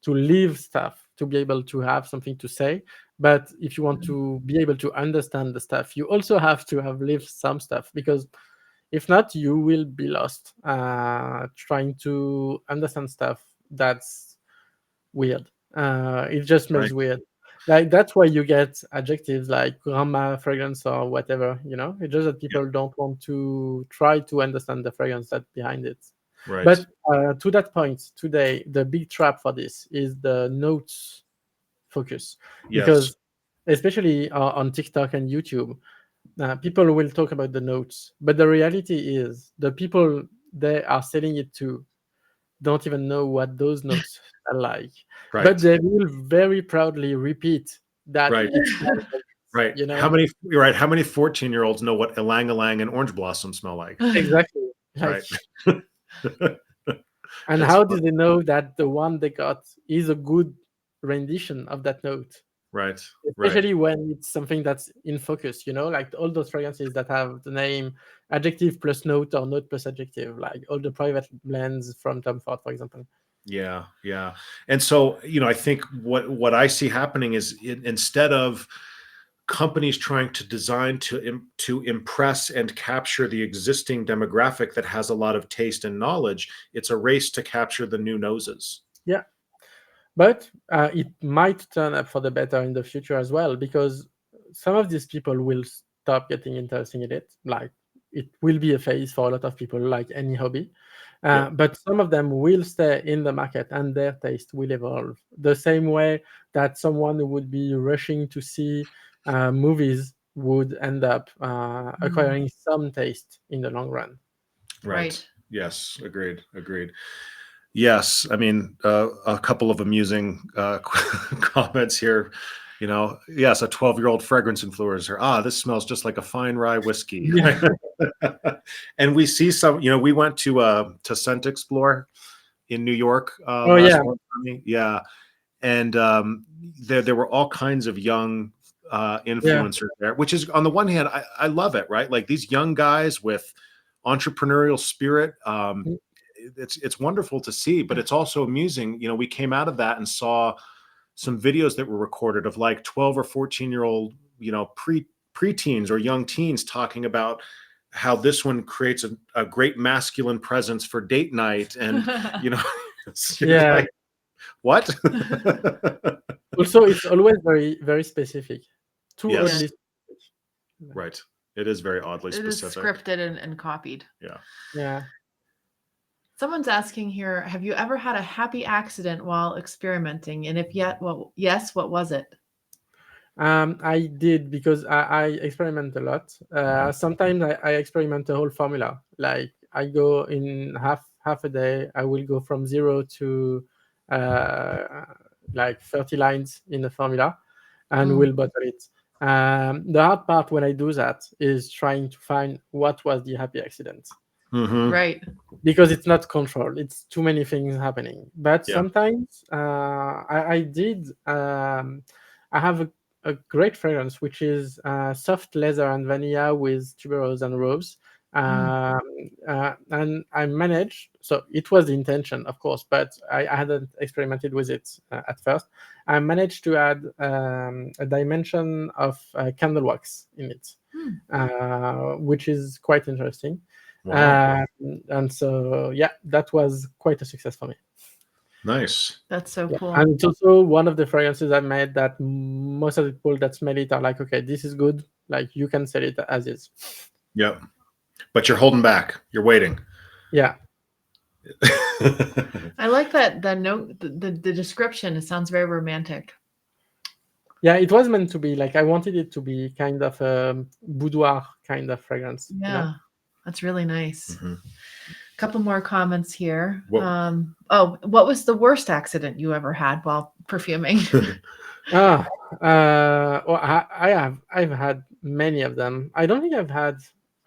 Speaker 3: to live stuff to be able to have something to say. But if you want
Speaker 1: Mhm.
Speaker 3: to be able to understand the stuff, you also have to have lived some stuff, because if not, you will be lost trying to understand stuff that's weird. It just smells
Speaker 2: Right.
Speaker 3: weird. Like that's why you get adjectives like grandma fragrance or whatever. It's just that
Speaker 2: Yeah.
Speaker 3: people don't want to try to understand the fragrance that's behind it.
Speaker 2: Right.
Speaker 3: But to that point, today the big trap for this is the notes focus,
Speaker 2: Yes.
Speaker 3: because especially on TikTok and YouTube, people will talk about the notes, but the reality is the people they are selling it to don't even know what those notes are like, but
Speaker 2: Right.
Speaker 3: they will very proudly repeat that
Speaker 2: Right.
Speaker 3: it smells like this,
Speaker 2: Right. How many? You're right. How many 14-year-olds know what ylang ylang and orange blossom smell like?
Speaker 3: exactly. Like,
Speaker 2: Right.
Speaker 3: and
Speaker 2: It's
Speaker 3: how
Speaker 2: fun.
Speaker 3: do they know that the one they got is a good rendition of that note?
Speaker 2: Right. Right.
Speaker 3: Especially when it's something that's in focus, like all those fragrances that have the name adjective plus note or note plus adjective, like all the private blends from Tom Ford, for example.
Speaker 2: Yeah, yeah. And so, I think what I see happening is, instead of companies trying to design to impress and capture the existing demographic that has a lot of taste and knowledge, it's a race to capture the new noses.
Speaker 3: Yeah, but it might turn up for the better in the future as well, because some of these people will stop getting interested in it. Like, it will be a phase for a lot of people, like any hobby.
Speaker 2: Yep.
Speaker 3: But some of them will stay in the market and their taste will evolve. The same way that someone who would be rushing to see movies would end up acquiring some taste in the long run.
Speaker 2: Right. Yes. Agreed. Agreed. Yes. I mean, a couple of amusing comments here. Yes, a 12-year-old fragrance influencer. Ah, this smells just like a fine rye whiskey.
Speaker 3: Yeah.
Speaker 2: And we see some, we went to Scent Explore in New York
Speaker 3: Oh
Speaker 2: last
Speaker 3: yeah.
Speaker 2: month. Yeah. And there were all kinds of young
Speaker 3: Yeah.
Speaker 2: influencers there, which is, on the one hand, I love it, right? Like, these young guys with entrepreneurial spirit. It's wonderful to see, but it's also amusing. We came out of that and saw some videos that were recorded of like 12 or 14-year-old, preteens or young teens talking about how this one creates a great masculine presence for date night. And, you're
Speaker 3: Yeah.
Speaker 2: like, what?
Speaker 3: Also, it's always very, very specific. Too
Speaker 2: Yes.
Speaker 3: oddly specific.
Speaker 2: Right. It is very oddly
Speaker 1: It is
Speaker 2: specific.
Speaker 1: scripted and copied.
Speaker 2: Yeah.
Speaker 3: Yeah.
Speaker 1: Someone's asking here, have you ever had a happy accident while experimenting? And if yet, yes, what was it?
Speaker 3: I did, because I experiment a lot. Sometimes I experiment the whole formula. Like, I go in half a day. I will go from 0 to like 30 lines in the formula, and will bottle it. The hard part when I do that is trying to find what was the happy accident,
Speaker 1: Right.
Speaker 3: because it's not controlled. It's too many things happening. But
Speaker 2: Yeah.
Speaker 3: sometimes I did. I have a great fragrance, which is soft leather and vanilla with tuberose and rose. And I managed, so it was the intention, of course, but I hadn't experimented with it at first. I managed to add a dimension of candle wax in it, which is quite interesting.
Speaker 2: Wow.
Speaker 3: And so, yeah, that was quite a success for me.
Speaker 2: Nice.
Speaker 1: That's so
Speaker 3: Yeah.
Speaker 1: cool.
Speaker 3: And it's also one of the fragrances I made that most of the people that smell it are like, okay, this is good. Like, you can sell it as is.
Speaker 2: Yep. But you're holding back. You're waiting.
Speaker 3: Yeah.
Speaker 1: I like that the note, the description. It sounds very romantic.
Speaker 3: Yeah, it was meant to be like, I wanted it to be kind of a boudoir kind of fragrance.
Speaker 1: Yeah, that's really nice.
Speaker 2: Mhm.
Speaker 1: Couple more comments here.
Speaker 2: What-
Speaker 1: What was the worst accident you ever had while perfuming?
Speaker 3: Well, I've had many of them. I don't think I've had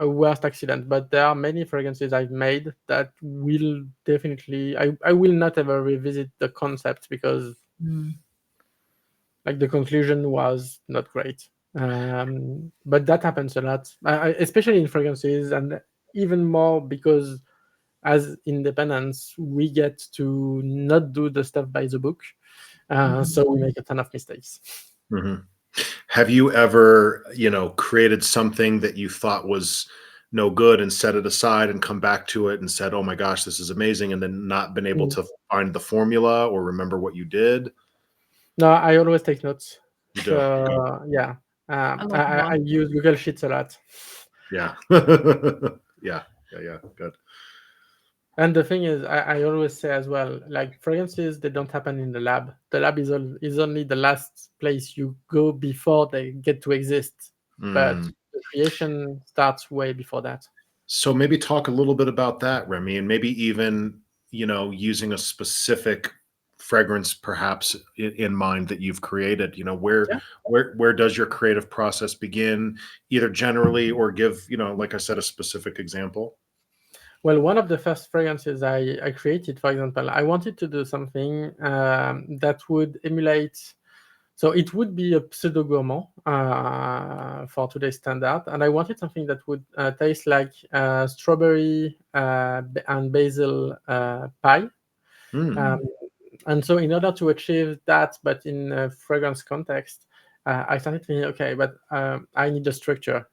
Speaker 3: a worst accident, but there are many fragrances I've made that will definitely, I will not ever revisit the concept, because like the conclusion was not great. But that happens a lot, especially in fragrances, and even more because as independents, we get to not do the stuff by the book. So we make a ton of mistakes.
Speaker 2: Mhm. Have you ever, created something that you thought was no good and set it aside and come back to it and said, "Oh my gosh, this is amazing," and then not been able to find the formula or remember what you did?
Speaker 3: No, I always take notes.
Speaker 2: You do.
Speaker 3: So yeah, I use Google Sheets a lot.
Speaker 2: Yeah. Yeah. Yeah. Good.
Speaker 3: And the thing is, I always say as well, like, fragrances, they don't happen in the lab. The lab is only the last place you go before they get to exist. But
Speaker 2: Mm.
Speaker 3: the creation starts way before that.
Speaker 2: So maybe talk a little bit about that, Remy, and maybe even, using a specific fragrance perhaps in mind that you've created. Where
Speaker 3: Yeah.
Speaker 2: where does your creative process begin, either generally or give, like I said, a specific example?
Speaker 3: Well, one of the first fragrances I created, for example, I wanted to do something that would emulate. So it would be a pseudo gourmand for today's standard, and I wanted something that would taste like strawberry and basil pie.
Speaker 2: Mm.
Speaker 3: And so in order to achieve that, but in a fragrance context, I started thinking, okay, but I need a structure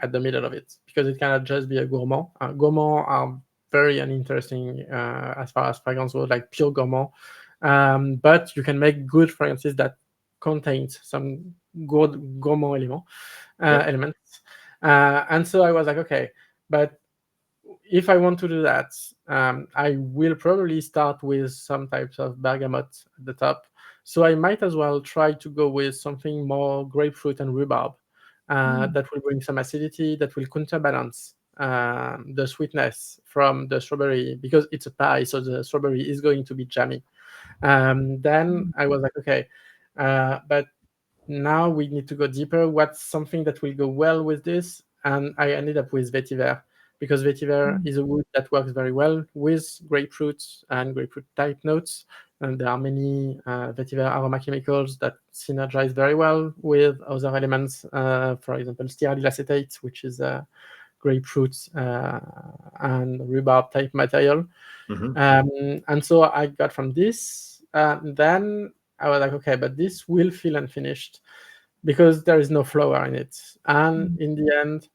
Speaker 3: at the middle of it, because it cannot just be a gourmand. Gourmand are very uninteresting as far as fragrance goes, like pure gourmand. But you can make good fragrances that contains some good gourmand
Speaker 2: Yep.
Speaker 3: elements. And so I was like, okay, but if I want to do that, I will probably start with some types of bergamot at the top. So I might as well try to go with something more grapefruit and rhubarb that will bring some acidity, that will counterbalance the sweetness from the strawberry, because it's a pie, so the strawberry is going to be jammy. Then I was like, okay, but now we need to go deeper. What's something that will go well with this? And I ended up with vetiver, because vetiver is a wood that works very well with grapefruit and grapefruit type notes. And there are many vetiver aroma chemicals that synergize very well with other elements. For example, stearyl acetate, which is a grapefruit and rhubarb type material. And so I got from this. Then I was like, okay, but this will feel unfinished because there is no flower in it. And in the end,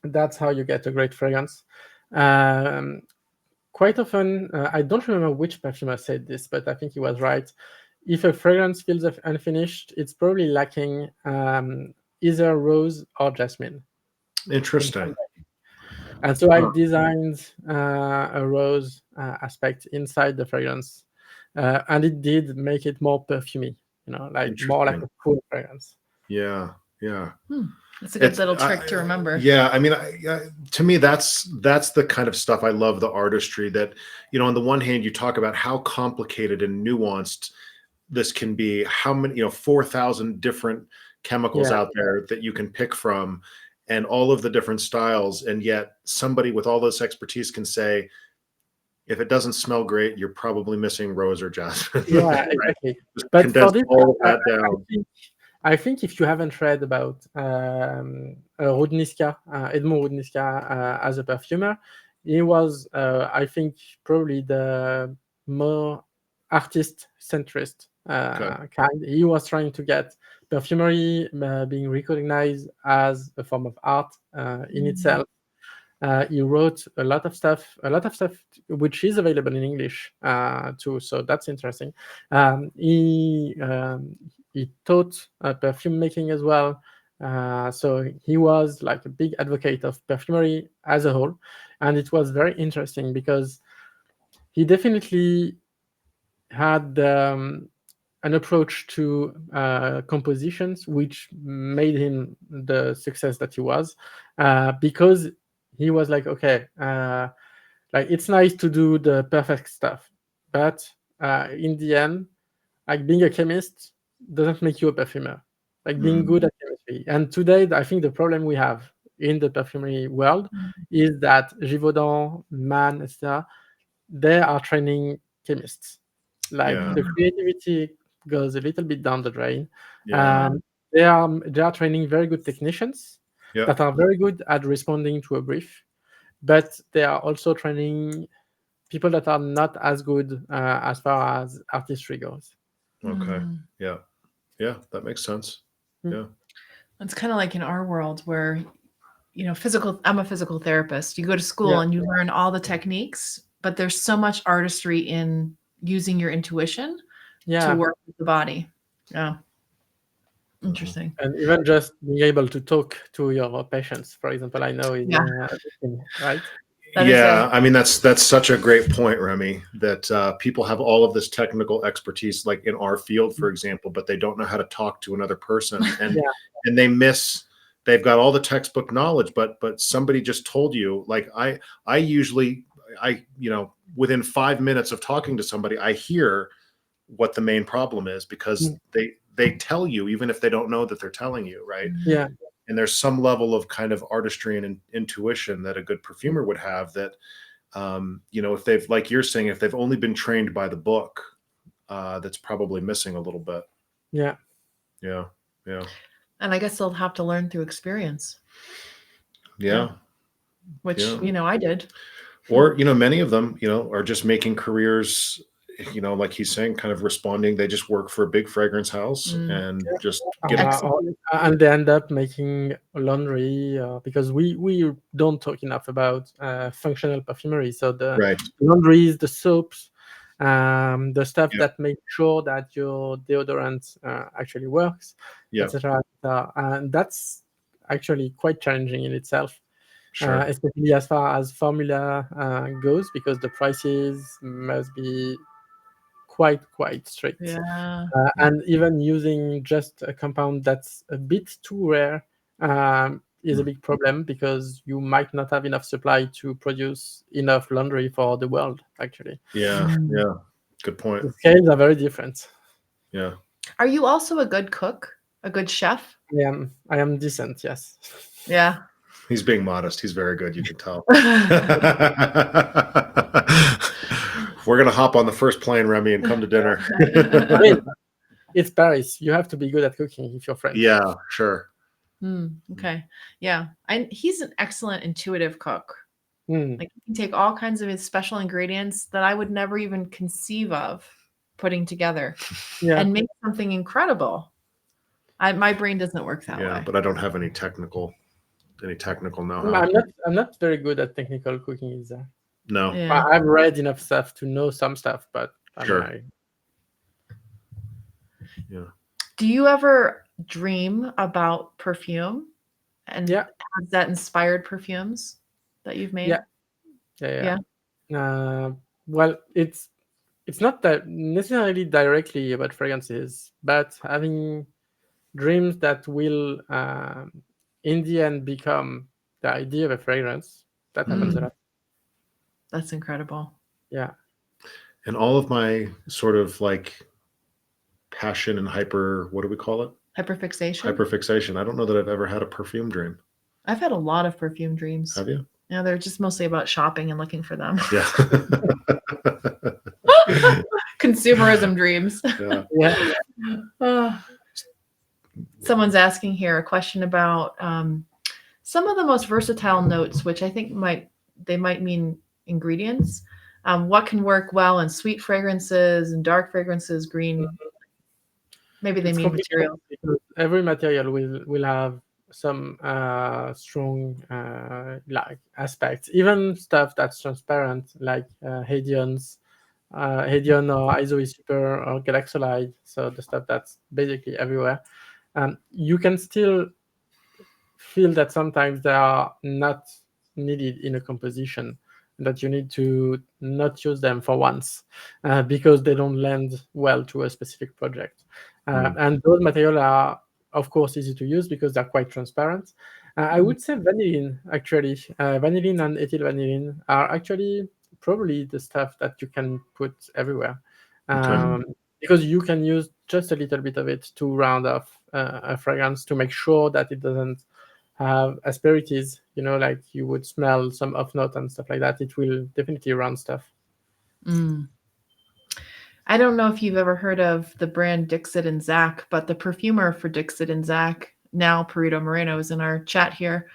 Speaker 3: that's how you get a great fragrance. Um, Quite often, I don't remember which perfumer said this, but I think he was right. If a fragrance feels unfinished, it's probably lacking either rose or jasmine.
Speaker 2: Interesting.
Speaker 3: And so I
Speaker 2: Huh.
Speaker 3: designed a rose aspect inside the fragrance, and it did make it more perfumey, like more like a
Speaker 2: Interesting.
Speaker 3: cool fragrance.
Speaker 2: Yeah. Yeah.
Speaker 1: That's a good
Speaker 2: It's
Speaker 1: little trick to remember.
Speaker 2: yeah. I mean, to me, that's the kind of stuff I love. The artistry that, on the one hand, you talk about how complicated and nuanced this can be. How many, 4,000 different chemicals
Speaker 3: Yeah,
Speaker 2: out there that you can pick from, and all of the different styles, and yet somebody with all this expertise can say, if it doesn't smell great, you're probably missing rose or jasmine.
Speaker 3: yeah,
Speaker 2: Right?
Speaker 3: exactly.
Speaker 2: Just
Speaker 3: But for
Speaker 2: condense
Speaker 3: this,
Speaker 2: all of
Speaker 3: I,
Speaker 2: that down.
Speaker 3: I think if you haven't read about Rudniska, Edmond Rudniska as a perfumer, he was, I think, probably the more artist centrist
Speaker 2: Okay.
Speaker 3: kind. He was trying to get perfumery being recognized as a form of art in itself. He wrote a lot of stuff which is available in English too. So that's interesting. He taught perfume making as well. So he was like a big advocate of perfumery as a whole, and it was very interesting because he definitely had an approach to compositions which made him the success that he was, because he was like, okay, like it's nice to do the perfect stuff, but in the end, like being a chemist doesn't make you a perfumer. Like being good at chemistry. And today, I think the problem we have in the perfumery world is that Givaudan, Man, etc., they are training chemists. Like
Speaker 2: Yeah.
Speaker 3: the creativity goes a little bit down the drain.
Speaker 2: Yeah.
Speaker 3: They are training very good technicians
Speaker 2: Yep.
Speaker 3: that are very good at responding to a brief, but they are also training people that are not as good as far as artistry goes.
Speaker 2: Okay. Yeah. Yeah. That makes sense.
Speaker 3: Mm.
Speaker 2: Yeah.
Speaker 1: It's kind of like in our world where, I'm a physical therapist. You go to school
Speaker 3: Yeah,
Speaker 1: and you learn all the techniques, but there's so much artistry in using your intuition to
Speaker 3: yeah,
Speaker 1: work with the body. Yeah.
Speaker 2: Mhm.
Speaker 1: Interesting.
Speaker 3: and even just being able to talk to your patients, for example, I know is
Speaker 1: Yeah.
Speaker 3: a big thing, right?
Speaker 1: That is
Speaker 2: Yeah, I mean that's such a great point, Remy. That people have all of this technical expertise, like in our field, for example, but they don't know how to talk to another person, and
Speaker 3: Yeah,
Speaker 2: and they miss. They've got all the textbook knowledge, but somebody just told you. Like I usually, within 5 minutes of talking to somebody, I hear what the main problem is because
Speaker 3: Mm.
Speaker 2: they tell you even if they don't know that they're telling you, right?
Speaker 3: Yeah,
Speaker 2: And there's some level of kind of artistry and intuition that a good perfumer would have that if they've, like you're saying, if they've only been trained by the book, that's probably missing a little bit.
Speaker 3: yeah,
Speaker 2: Yeah. Yeah.
Speaker 1: And I guess they'll have to learn through experience,
Speaker 2: Yeah.
Speaker 1: which,
Speaker 2: Yeah.
Speaker 1: I did.
Speaker 2: Or many of them are just making careers like he's saying, kind of responding. They just work for a big fragrance house and just get it.
Speaker 3: And they end up making laundry because we don't talk enough about functional perfumery. So the
Speaker 2: Right.
Speaker 3: laundries, the soaps, the stuff
Speaker 2: Yeah.
Speaker 3: that make sure that your deodorant actually works,
Speaker 2: Yeah.
Speaker 3: etc. And that's actually quite challenging in itself,
Speaker 2: Sure.
Speaker 3: especially as far as formula goes, because the prices must be quite strict.
Speaker 1: Yeah.
Speaker 3: And even using just a compound that's a bit too rare is a big problem, because you might not have enough supply to produce enough laundry for the world, actually.
Speaker 2: Yeah. Yeah. Good point.
Speaker 3: The scales are very different.
Speaker 2: Yeah.
Speaker 1: Are you also a good cook? A good chef?
Speaker 3: I am decent, yes.
Speaker 1: Yeah.
Speaker 2: He's being modest. He's very good. You can tell. We're going to hop on the first plane, Remi, and come to dinner.
Speaker 3: I mean, it's Paris. You have to be good at cooking if you're French.
Speaker 2: Yeah, sure.
Speaker 1: Okay. Yeah. And he's an excellent intuitive cook.
Speaker 3: Mm.
Speaker 1: Like, he can take all kinds of his special ingredients that I would never even conceive of putting together and make something incredible. My brain doesn't work that way.
Speaker 2: But I don't have any technical know-how.
Speaker 3: I'm not very good at technical cooking either.
Speaker 2: No.
Speaker 1: Yeah.
Speaker 3: I've read enough stuff to know some stuff, but
Speaker 2: Sure. Yeah.
Speaker 1: Do you ever dream about perfume? And
Speaker 3: Yeah.
Speaker 1: has that inspired perfumes that you've made?
Speaker 3: Yeah. Well, it's not that necessarily directly about fragrances, but having dreams that will in the end become the idea of a fragrance. That happens a lot.
Speaker 1: That's incredible.
Speaker 3: Yeah.
Speaker 2: And all of my sort of like passion and what do we call it?
Speaker 1: Hyperfixation.
Speaker 2: Hyperfixation. I don't know that I've ever had a perfume dream.
Speaker 1: I've had a lot of perfume dreams.
Speaker 2: Have you?
Speaker 1: Yeah, they're just mostly about shopping and looking for them.
Speaker 2: Yeah.
Speaker 1: Consumerism dreams.
Speaker 3: Yeah.
Speaker 1: Someone's asking here a question about some of the most versatile notes, which I think might mean ingredients. What can work well in sweet fragrances and dark fragrances, green? Maybe they mean materials.
Speaker 3: Because every material will have some strong like aspects. Even stuff that's transparent, like Hadion or Isoe Super or Galaxolide, so the stuff that's basically everywhere. You can still feel that sometimes they are not needed in a composition, that you need to not use them for once because they don't lend well to a specific project. And those materials are, of course, easy to use because they're quite transparent. I would say vanillin, actually. Vanillin and ethyl vanillin are actually probably the stuff that you can put everywhere. Because you can use just a little bit of it to round off a fragrance to make sure that it doesn't have asperities, like you would smell some off note and stuff like that. It will definitely round stuff.
Speaker 1: I don't know if you've ever heard of the brand Dixit and Zach, but the perfumer for Dixit and Zach, now Perito Moreno, is in our chat here.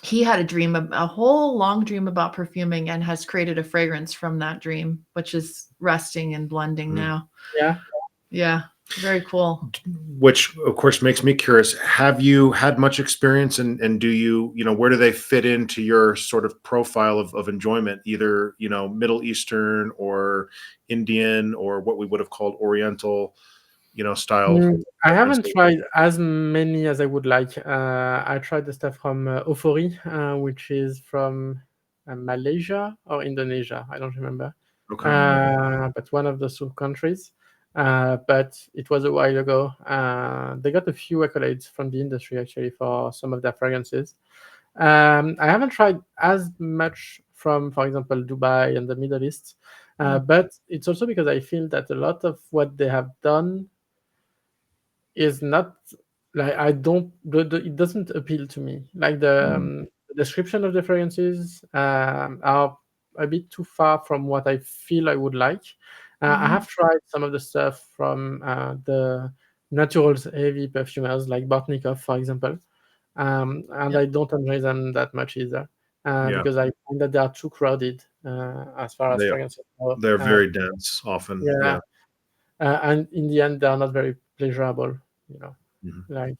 Speaker 1: He had a whole long dream about perfuming, and has created a fragrance from that dream, which is resting and blending now. Yeah. Very cool.
Speaker 2: Which, of course, makes me curious. Have you had much experience, and do you, where do they fit into your sort of profile of enjoyment, either, Middle Eastern or Indian or what we would have called Oriental, style?
Speaker 3: I haven't tried as many as I would like. I tried the stuff from Ofori, which is from Malaysia or Indonesia. I don't remember.
Speaker 2: Okay.
Speaker 3: But one of those two countries. But it was a while ago. They got a few accolades from the industry, actually, for some of their fragrances. I haven't tried as much from, for example, Dubai and the Middle East. But it's also because I feel that a lot of what they have done is not like it doesn't appeal to me. Like the description of the fragrances are a bit too far from what I feel I would like. I have tried some of the stuff from the naturals heavy perfumers like Bartnikov, for example, and I don't enjoy them that much either.
Speaker 2: Yeah.
Speaker 3: because I find that they are too crowded as far as
Speaker 2: They
Speaker 3: fragrances go.
Speaker 2: they're very dense often.
Speaker 3: Yeah,
Speaker 2: Yeah.
Speaker 3: and in the end, they are not very pleasurable. You know,
Speaker 2: Mhm.
Speaker 3: like,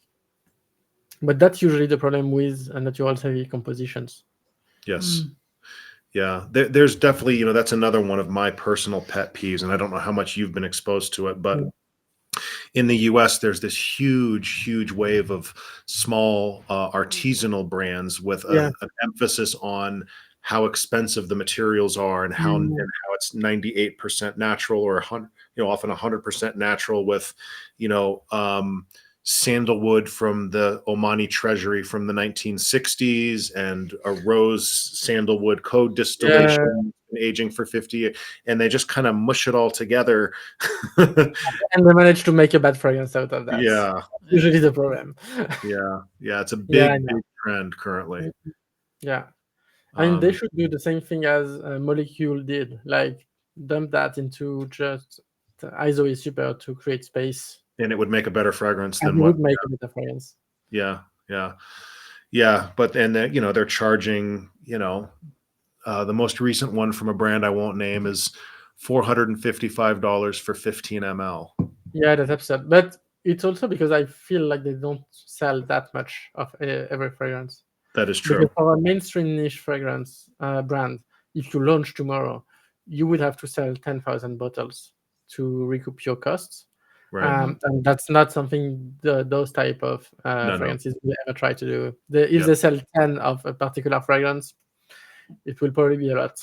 Speaker 3: but that's usually the problem with natural heavy compositions.
Speaker 2: Yes.
Speaker 1: Mm.
Speaker 2: Yeah. There's definitely, that's another one of my personal pet peeves, and I don't know how much you've been exposed to it, but
Speaker 3: Mm.
Speaker 2: in the US, there's this huge, huge wave of small artisanal brands with
Speaker 3: Yeah.
Speaker 2: an emphasis on how expensive the materials are and how it's 98% natural or 100, often 100% natural with, you know, um, sandalwood from the Omani treasury from the 1960s and a rose sandalwood code
Speaker 3: Yeah,
Speaker 2: distillation aging for 50 years, and they just kind of mush it all together.
Speaker 3: and they manage to make a bad fragrance out of that.
Speaker 2: Yeah,
Speaker 3: Usually the problem.
Speaker 2: yeah, it's a
Speaker 3: Yeah, I
Speaker 2: big,
Speaker 3: know.
Speaker 2: big trend currently.
Speaker 3: Yeah, I mean they
Speaker 2: Um,
Speaker 3: should do the same thing as Molecule did, like dump that into just the ISO is super to create space,
Speaker 2: and it would make a better fragrance
Speaker 3: and
Speaker 2: than
Speaker 3: it
Speaker 2: what.
Speaker 3: would make a better fragrance.
Speaker 2: Yeah, yeah, yeah. But and they're charging. The most recent one from a brand I won't name is $455 for 15 ml.
Speaker 3: Yeah, that's absurd. But it's also because I feel like they don't sell that much of every fragrance.
Speaker 2: That is
Speaker 3: Because
Speaker 2: true.
Speaker 3: for a mainstream niche fragrance brand, if you launch tomorrow, you would have to sell 10,000 bottles to recoup your costs.
Speaker 2: Right.
Speaker 3: And that's not something those type of
Speaker 2: No.
Speaker 3: fragrances will ever try to do. If
Speaker 2: Yep.
Speaker 3: they sell 10 of a particular fragrance, it will probably be a lot.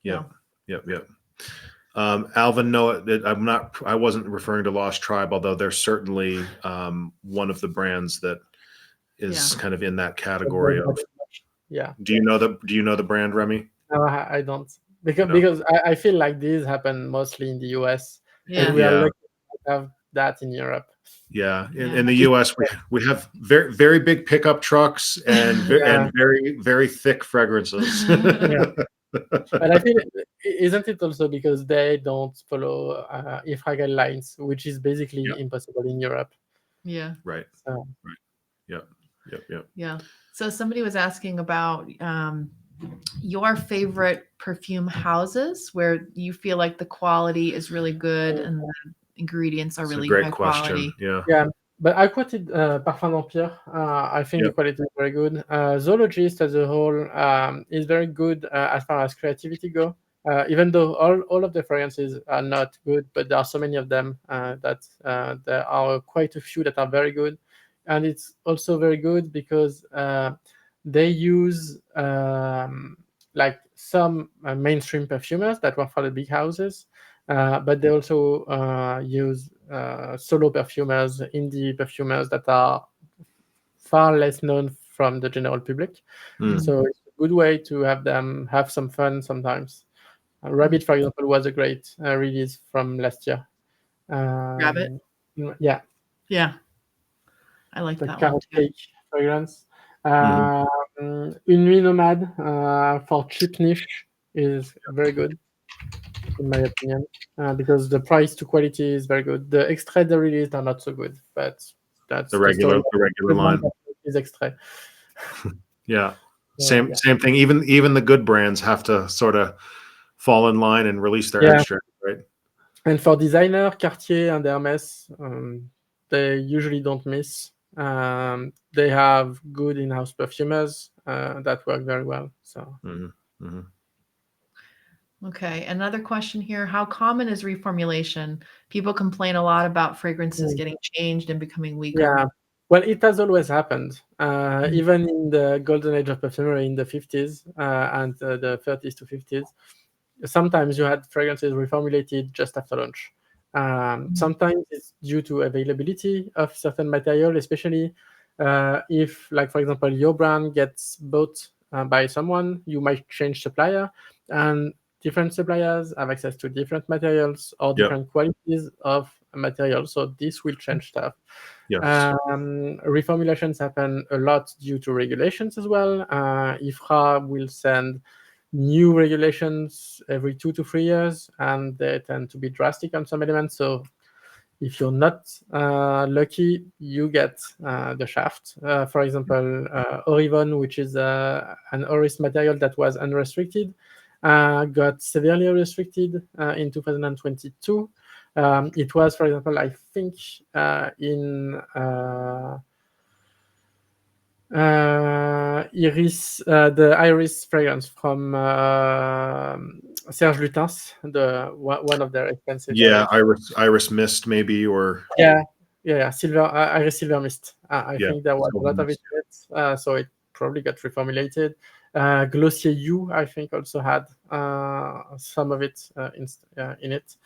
Speaker 2: Yep. Yep. Alvin, no, I wasn't referring to Lost Tribe, although they're certainly one of the brands that is kind of in that category of.
Speaker 3: Yeah.
Speaker 2: Do you know the brand, Remy?
Speaker 3: No, I don't. Because
Speaker 2: No.
Speaker 3: I feel like these happen mostly in the US,
Speaker 1: Yeah.
Speaker 3: and we are
Speaker 2: Yeah.
Speaker 3: lucky to have that in Europe.
Speaker 2: Yeah, in,
Speaker 1: Yeah.
Speaker 2: in the U.S. we have very very big pickup trucks and
Speaker 3: Yeah.
Speaker 2: very very thick fragrances.
Speaker 3: Yeah. But I feel, isn't it also because they don't follow IFRAGAL lines, which is basically
Speaker 2: Yeah.
Speaker 3: impossible in Europe.
Speaker 1: Yeah.
Speaker 2: Right.
Speaker 3: So,
Speaker 2: Right. Yep.
Speaker 1: Yeah. So somebody was asking about your favorite perfume houses where you feel like the quality is really good and the ingredients are
Speaker 2: It's a
Speaker 1: really
Speaker 2: great
Speaker 1: high
Speaker 2: question.
Speaker 1: quality.
Speaker 2: Yeah.
Speaker 3: yeah, but I quoted Parfum d'Empire. I think the
Speaker 2: Yep.
Speaker 3: quality is very good. Zoologist as a whole is very good as far as creativity go. Even though all of the fragrances are not good, but there are so many of them that there are quite a few that are very good. And it's also very good because they use like some mainstream perfumers that work for the big houses, but they also use solo perfumers, indie perfumers that are far less known from the general public.
Speaker 2: Mm.
Speaker 3: So it's a good way to have them have some fun sometimes. Rabbit, for example, was a great release from last year.
Speaker 1: Rabbit?
Speaker 3: Yeah,
Speaker 1: Yeah. I like
Speaker 3: the
Speaker 1: that one
Speaker 3: carrot
Speaker 1: too.
Speaker 3: cake fragrance.
Speaker 2: Mhm.
Speaker 3: Une Nuit Nomade for cheap niche is very good, in my opinion, because the price to quality is very good. The extraits they released are not so good, but that's
Speaker 2: The
Speaker 3: the story.
Speaker 2: regular
Speaker 3: The one
Speaker 2: line.
Speaker 3: that is extrait.
Speaker 2: Yeah.
Speaker 3: So,
Speaker 2: Same thing. Even the good brands have to sort of fall in line and release their
Speaker 3: yeah.
Speaker 2: extra, right?
Speaker 3: And for designer, Cartier and Hermes, they usually don't miss. They have good in-house perfumers that work very well. So
Speaker 2: Mm-hmm.
Speaker 1: Okay. Another question here. How common is reformulation? People complain a lot about fragrances
Speaker 3: mm,
Speaker 1: getting changed and becoming weaker.
Speaker 3: yeah, well, it has always happened.
Speaker 1: Mhm.
Speaker 3: Even in the golden age of perfumery in the 50s and the 30s to 50s, sometimes you had fragrances reformulated just after launch. Sometimes it's due to availability of certain material, especially if, like for example, your brand gets bought by someone, you might change supplier, and different suppliers have access to different materials or
Speaker 2: Yep.
Speaker 3: different qualities of materials. So this will change stuff.
Speaker 2: Yes.
Speaker 3: Reformulations happen a lot due to regulations as well. IFRA will send new regulations every 2 to 3 years, and they tend to be drastic on some elements. So If you're not lucky, you get the shaft. For example, Orivon, which is an Oris material that was unrestricted, got severely restricted in 2022. It was, for example, I think in Iris, the Iris fragrance from Serge Lutens, one of their expensive.
Speaker 2: Yeah, Iris Mist maybe, or
Speaker 3: Yeah, Silver Iris Silver Mist. I
Speaker 2: yeah,
Speaker 3: think there was a
Speaker 2: Silver
Speaker 3: lot of it
Speaker 2: Mist.
Speaker 3: in it, so it probably got reformulated. Glossier U, I think, also had some of it in it.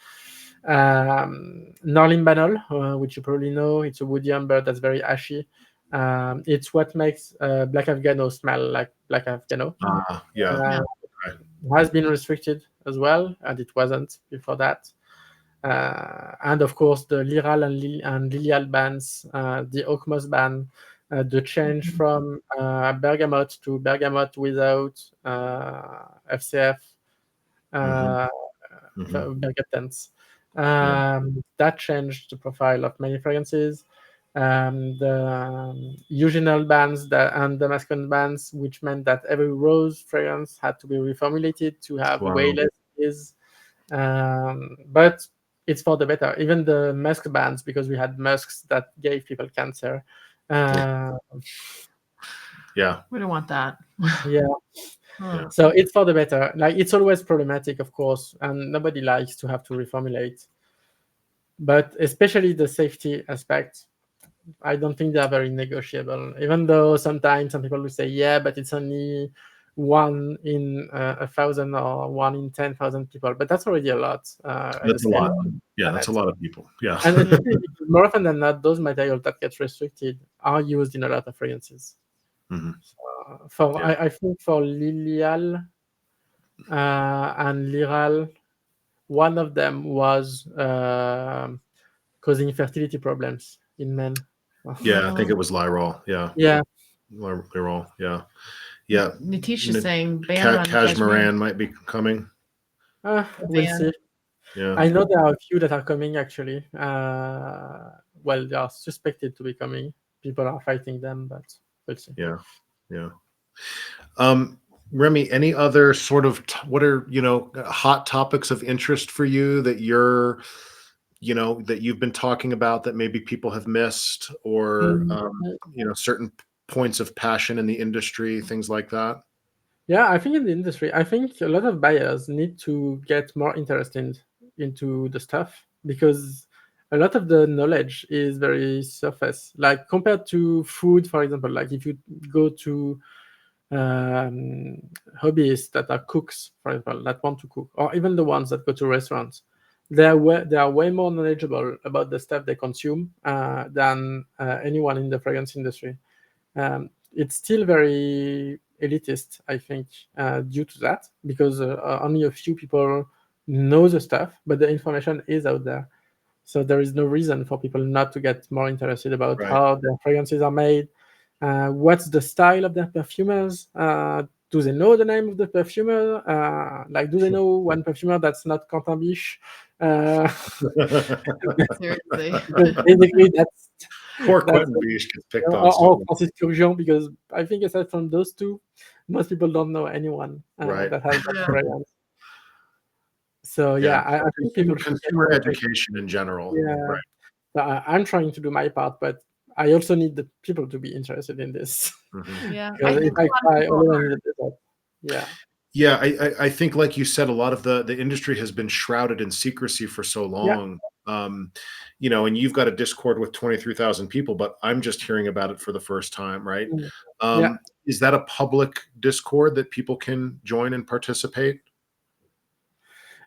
Speaker 3: Norlin Banal, which you probably know, it's a woody amber that's very ashy. It's what makes Black Afghano smell like Black Afghano.
Speaker 2: Yeah.
Speaker 1: Yeah.
Speaker 3: Has been restricted as well, and it wasn't before that. And of course, the Liral and Lilial bands, the Oakmoss ban, the change from bergamot to bergamot without FCF, bergaptans. That changed the profile of many fragrances. The Eugenol bands and the Damascus bands, which meant that every rose fragrance had to be reformulated to have way less is. But it's for the better. Even the musk bands, because we had musks that gave people cancer.
Speaker 2: Yeah.
Speaker 1: We don't want that.
Speaker 3: Yeah.
Speaker 1: Oh.
Speaker 3: So it's for the better. Like, it's always problematic, of course, and nobody likes to have to reformulate. But especially the safety aspect, I don't think they are very negotiable. Even though sometimes some people will say, yeah, but it's only 1 in 1,000 or 1 in 10,000 people. But that's already a lot.
Speaker 2: That's a lot. Yeah, that's a lot of people. Yeah.
Speaker 3: And especially, more often than not, those materials that get restricted are used in a lot of fragrances. I think for Lilial and Liral, one of them was causing fertility problems in men.
Speaker 2: Yeah, I think it was Lyrol. Yeah.
Speaker 3: Yeah.
Speaker 2: Lyrol. Yeah. Yeah.
Speaker 1: Nitish is saying ban on
Speaker 2: Cashmeran might be coming.
Speaker 3: We'll see.
Speaker 2: Yeah.
Speaker 3: I know there are a few that are coming, actually. Well, they are suspected to be coming. People are fighting them, but we'll see.
Speaker 2: Yeah. Yeah. Remi, any other sort of what are hot topics of interest for you that that you've been talking about that maybe people have missed, or certain points of passion in the industry, things like that?
Speaker 3: Yeah, I think in the industry, I think a lot of buyers need to get more interested into the stuff, because a lot of the knowledge is very surface. Like, compared to food, for example, like if you go to hobbyists that are cooks, for example, that want to cook, or even the ones that go to restaurants, they are way more knowledgeable about the stuff they consume than anyone in the fragrance industry. It's still very elitist, I think, due to that, because only a few people know the stuff, but the information is out there. So there is no reason for people not to get more interested about how their fragrances are made, what's the style of their perfumers, do they know the name of the perfumer? Like, do they know one perfumer that's not Quentin Biche?
Speaker 1: Seriously.
Speaker 3: Basically, that's
Speaker 2: poor Quentin Biche gets picked on.
Speaker 3: Or Francis Turgeon, because I think aside from those two, most people don't know anyone that has that fragrance. So I think people should
Speaker 2: consumer education in general.
Speaker 3: Yeah,
Speaker 2: right.
Speaker 3: So I'm trying to do my part, but I also need the people to be interested in this.
Speaker 1: Yeah,
Speaker 3: I think
Speaker 2: Yeah, I think, like you said, a lot of the industry has been shrouded in secrecy for so long. And you've got a Discord with 23,000 people, but I'm just hearing about it for the first time, right? Is that a public Discord that people can join and participate?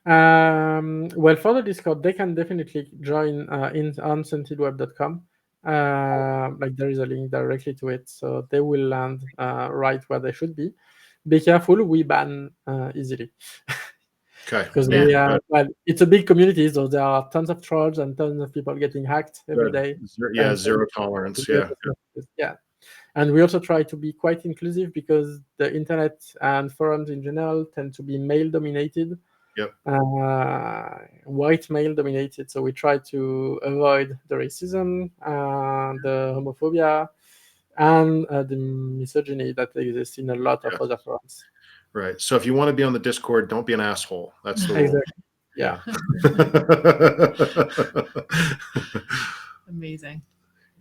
Speaker 3: Well, for the Discord, they can definitely join on scentedweb.com. Like, there is a link directly to it, so they will land right where they should be. Be careful, we ban easily.
Speaker 2: Okay.
Speaker 3: Because it's a big community, so there are tons of trolls and tons of people getting hacked every day.
Speaker 2: Yeah, zero tolerance.
Speaker 3: Yeah. And we also try to be quite inclusive, because the internet and forums in general tend to be male dominated.
Speaker 2: Yep.
Speaker 3: White male dominated. So we try to avoid the racism, the homophobia, and the misogyny that exists in a lot of
Speaker 2: Yeah.
Speaker 3: other forums.
Speaker 2: Right. So if you want to be on the Discord, don't be an asshole. That's the rule.
Speaker 3: Exactly. Yeah.
Speaker 1: Amazing.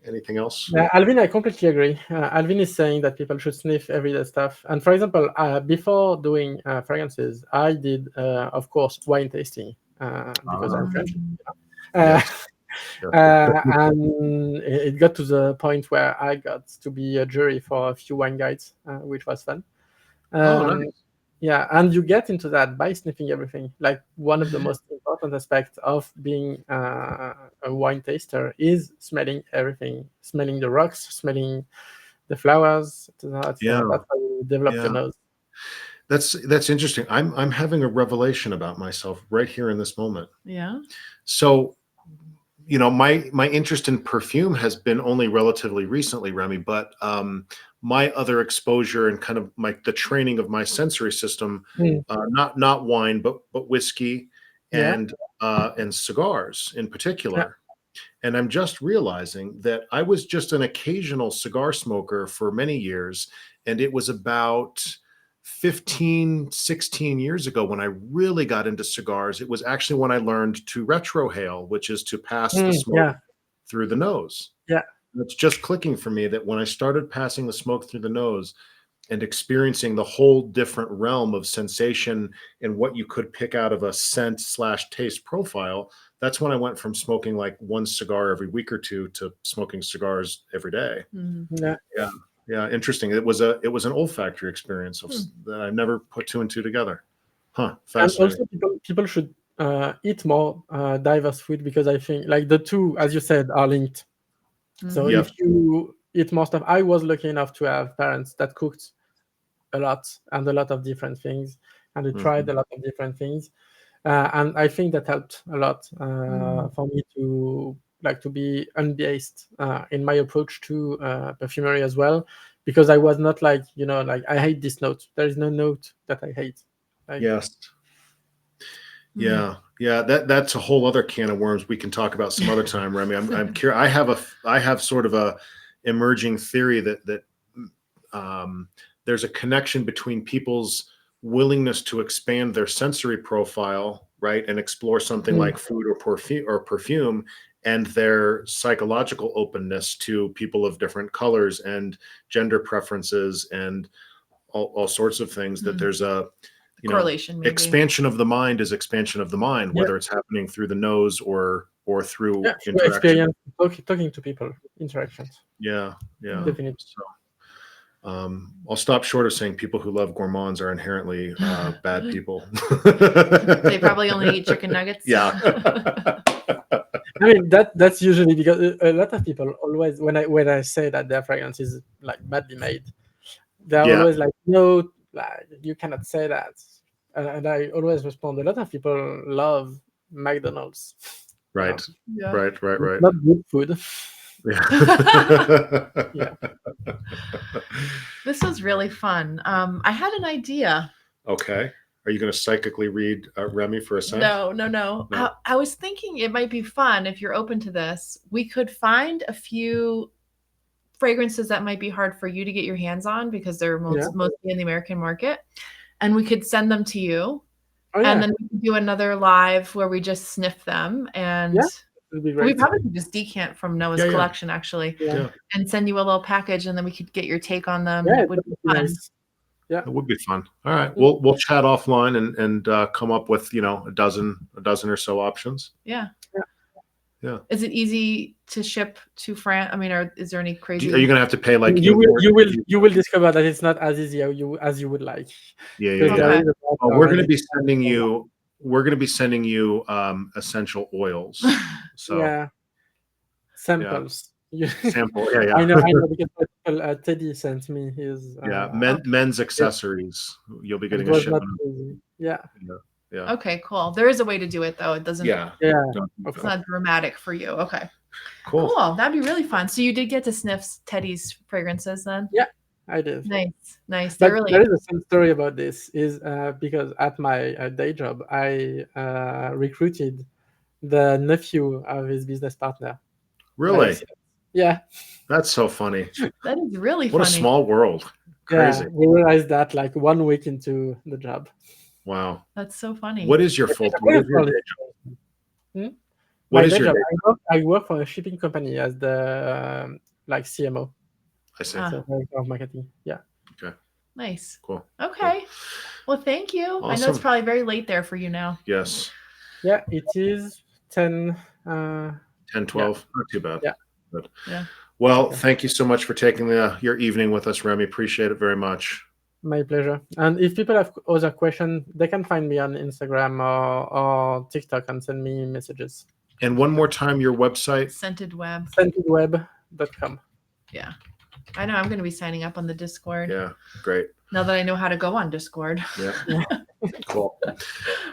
Speaker 2: Anything else?
Speaker 3: Alvin, I completely agree. Alvin is saying that people should sniff everyday stuff. And for example, before doing fragrances, I did, of course, wine tasting because I'm French.
Speaker 2: Yes.
Speaker 3: And it got to the point where I got to be a jury for a few wine guides, which was fun.
Speaker 2: Nice.
Speaker 3: Yeah, and you get into that by sniffing everything. Like one of the most important aspects of being a wine taster is smelling everything, smelling the rocks, smelling the flowers. That's how you develop your nose.
Speaker 2: That's interesting. I'm having a revelation about myself right here in this moment.
Speaker 1: Yeah.
Speaker 2: So, my interest in perfume has been only relatively recently, Remi, but my other exposure and kind of the training of my sensory system, not wine, but whiskey and cigars in particular. And I'm just realizing that I was just an occasional cigar smoker for many years. And it was about 15, 16 years ago when I really got into cigars. It was actually when I learned to retrohale, which is to pass the smoke through the nose.
Speaker 3: Yeah.
Speaker 2: And it's just clicking for me that when I started passing the smoke through the nose and experiencing the whole different realm of sensation and what you could pick out of a scent/taste profile, that's when I went from smoking like one cigar every week or two to smoking cigars every day. Yeah, interesting. It was an olfactory experience that I never put two and two together. Fascinating.
Speaker 3: And also, people should eat more diverse food because I think like the two, as you said, are linked. So if you eat more stuff, I was lucky enough to have parents that cooked a lot and a lot of different things, and we tried a lot of different things, and I think that helped a lot for me to be unbiased in my approach to perfumery as well, because I was not like I hate this note. There is no note that I hate.
Speaker 2: Yes. Yeah. That's a whole other can of worms we can talk about some other time, Remi. I'm curious. I have sort of a emerging theory that there's a connection between people's willingness to expand their sensory profile, right, and explore something like food or perfume, and their psychological openness to people of different colors and gender preferences and all sorts of things. That there's a
Speaker 1: correlation, maybe.
Speaker 2: Expansion of the mind is expansion of the mind, whether it's happening through the nose or through interaction.
Speaker 3: Experience, talking to people, interactions.
Speaker 2: Yeah.
Speaker 3: Definitely.
Speaker 2: So, I'll stop short of saying people who love gourmands are inherently bad people.
Speaker 1: They probably only eat chicken nuggets.
Speaker 2: Yeah.
Speaker 3: I mean that's usually because a lot of people always when I say that their fragrance is like badly made, they're always like, no, like, you cannot say that. And I always respond, a lot of people love McDonald's.
Speaker 2: Right. Right.
Speaker 3: It's not good food.
Speaker 2: Yeah.
Speaker 1: This was really fun. I had an idea.
Speaker 2: Okay. Are you going to psychically read Remi for a scent?
Speaker 1: No. I was thinking it might be fun if you're open to this. We could find a few fragrances that might be hard for you to get your hands on because they're mostly in the American market, and we could send them to you. And then we could do another live where we just sniff them, and we probably could just decant from Noah's collection actually, and send you a little package, and then we could get your take on them.
Speaker 3: Yeah,
Speaker 1: it would be fun.
Speaker 3: Nice. Yeah,
Speaker 2: it would be fun. All right, we'll chat offline and come up with a dozen or so options.
Speaker 1: Yeah. Is it easy to ship to France? I mean, is there any crazy?
Speaker 2: Are you gonna have to pay like
Speaker 3: you will discover that it's not as easy as you would like.
Speaker 2: Yeah. Well, we're gonna be sending you essential oils. So
Speaker 3: samples.
Speaker 2: Sample.
Speaker 3: I know because Teddy sent me his
Speaker 2: men's accessories. You'll be getting a shipment.
Speaker 3: Yeah.
Speaker 1: Okay, cool. There is a way to do it though. It doesn't. It's not dramatic for you. Okay. Cool. That'd be really fun. So you did get to sniff Teddy's fragrances then?
Speaker 3: Yeah, I did.
Speaker 1: Nice.
Speaker 3: But
Speaker 1: They're really
Speaker 3: there is a fun story about this. Is because at my day job, I recruited the nephew of his business partner. by
Speaker 2: Really?
Speaker 3: accident. Yeah,
Speaker 2: That's so funny.
Speaker 1: that is really
Speaker 2: What a
Speaker 1: funny.
Speaker 2: small world. Crazy.
Speaker 3: yeah. We realized that like 1 week into the job.
Speaker 2: Wow.
Speaker 1: That's so funny.
Speaker 2: What is your
Speaker 3: It's
Speaker 2: full?
Speaker 3: a
Speaker 2: What
Speaker 3: very
Speaker 2: is your
Speaker 3: funny
Speaker 2: day job?
Speaker 3: Hmm?
Speaker 2: What
Speaker 3: My
Speaker 2: is
Speaker 3: day
Speaker 2: your
Speaker 3: job,
Speaker 2: day?
Speaker 3: I work for a shipping company as the like CMO,
Speaker 2: I see.
Speaker 1: Ah.
Speaker 3: so director of marketing. Yeah.
Speaker 2: Okay.
Speaker 1: Nice.
Speaker 2: Cool.
Speaker 1: Okay. Well, thank you. I know it's
Speaker 2: Awesome.
Speaker 1: probably very late there for you now.
Speaker 2: Yes.
Speaker 3: Yeah, it is 10.
Speaker 2: 10, 12. Not too bad.
Speaker 3: Yeah.
Speaker 2: Good.
Speaker 1: Yeah.
Speaker 2: Well,
Speaker 3: Okay.
Speaker 2: thank you so much for taking your evening with us, Remi. Appreciate it very much.
Speaker 3: My pleasure. And if people have other questions, they can find me on Instagram or TikTok and send me messages.
Speaker 2: And one more time, your website.
Speaker 1: Scented Web.
Speaker 3: Scentedweb.com.
Speaker 1: Yeah. I know I'm going to be signing up on the Discord.
Speaker 2: Yeah. Great.
Speaker 1: Now that I know how to go on Discord.
Speaker 2: Yeah. Cool.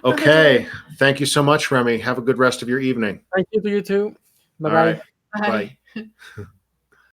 Speaker 2: Okay. Thank you so much, Remi. Have a good rest of your evening.
Speaker 3: Thank you to you too.
Speaker 2: All
Speaker 3: Bye-bye.
Speaker 2: right. Bye.
Speaker 1: Bye.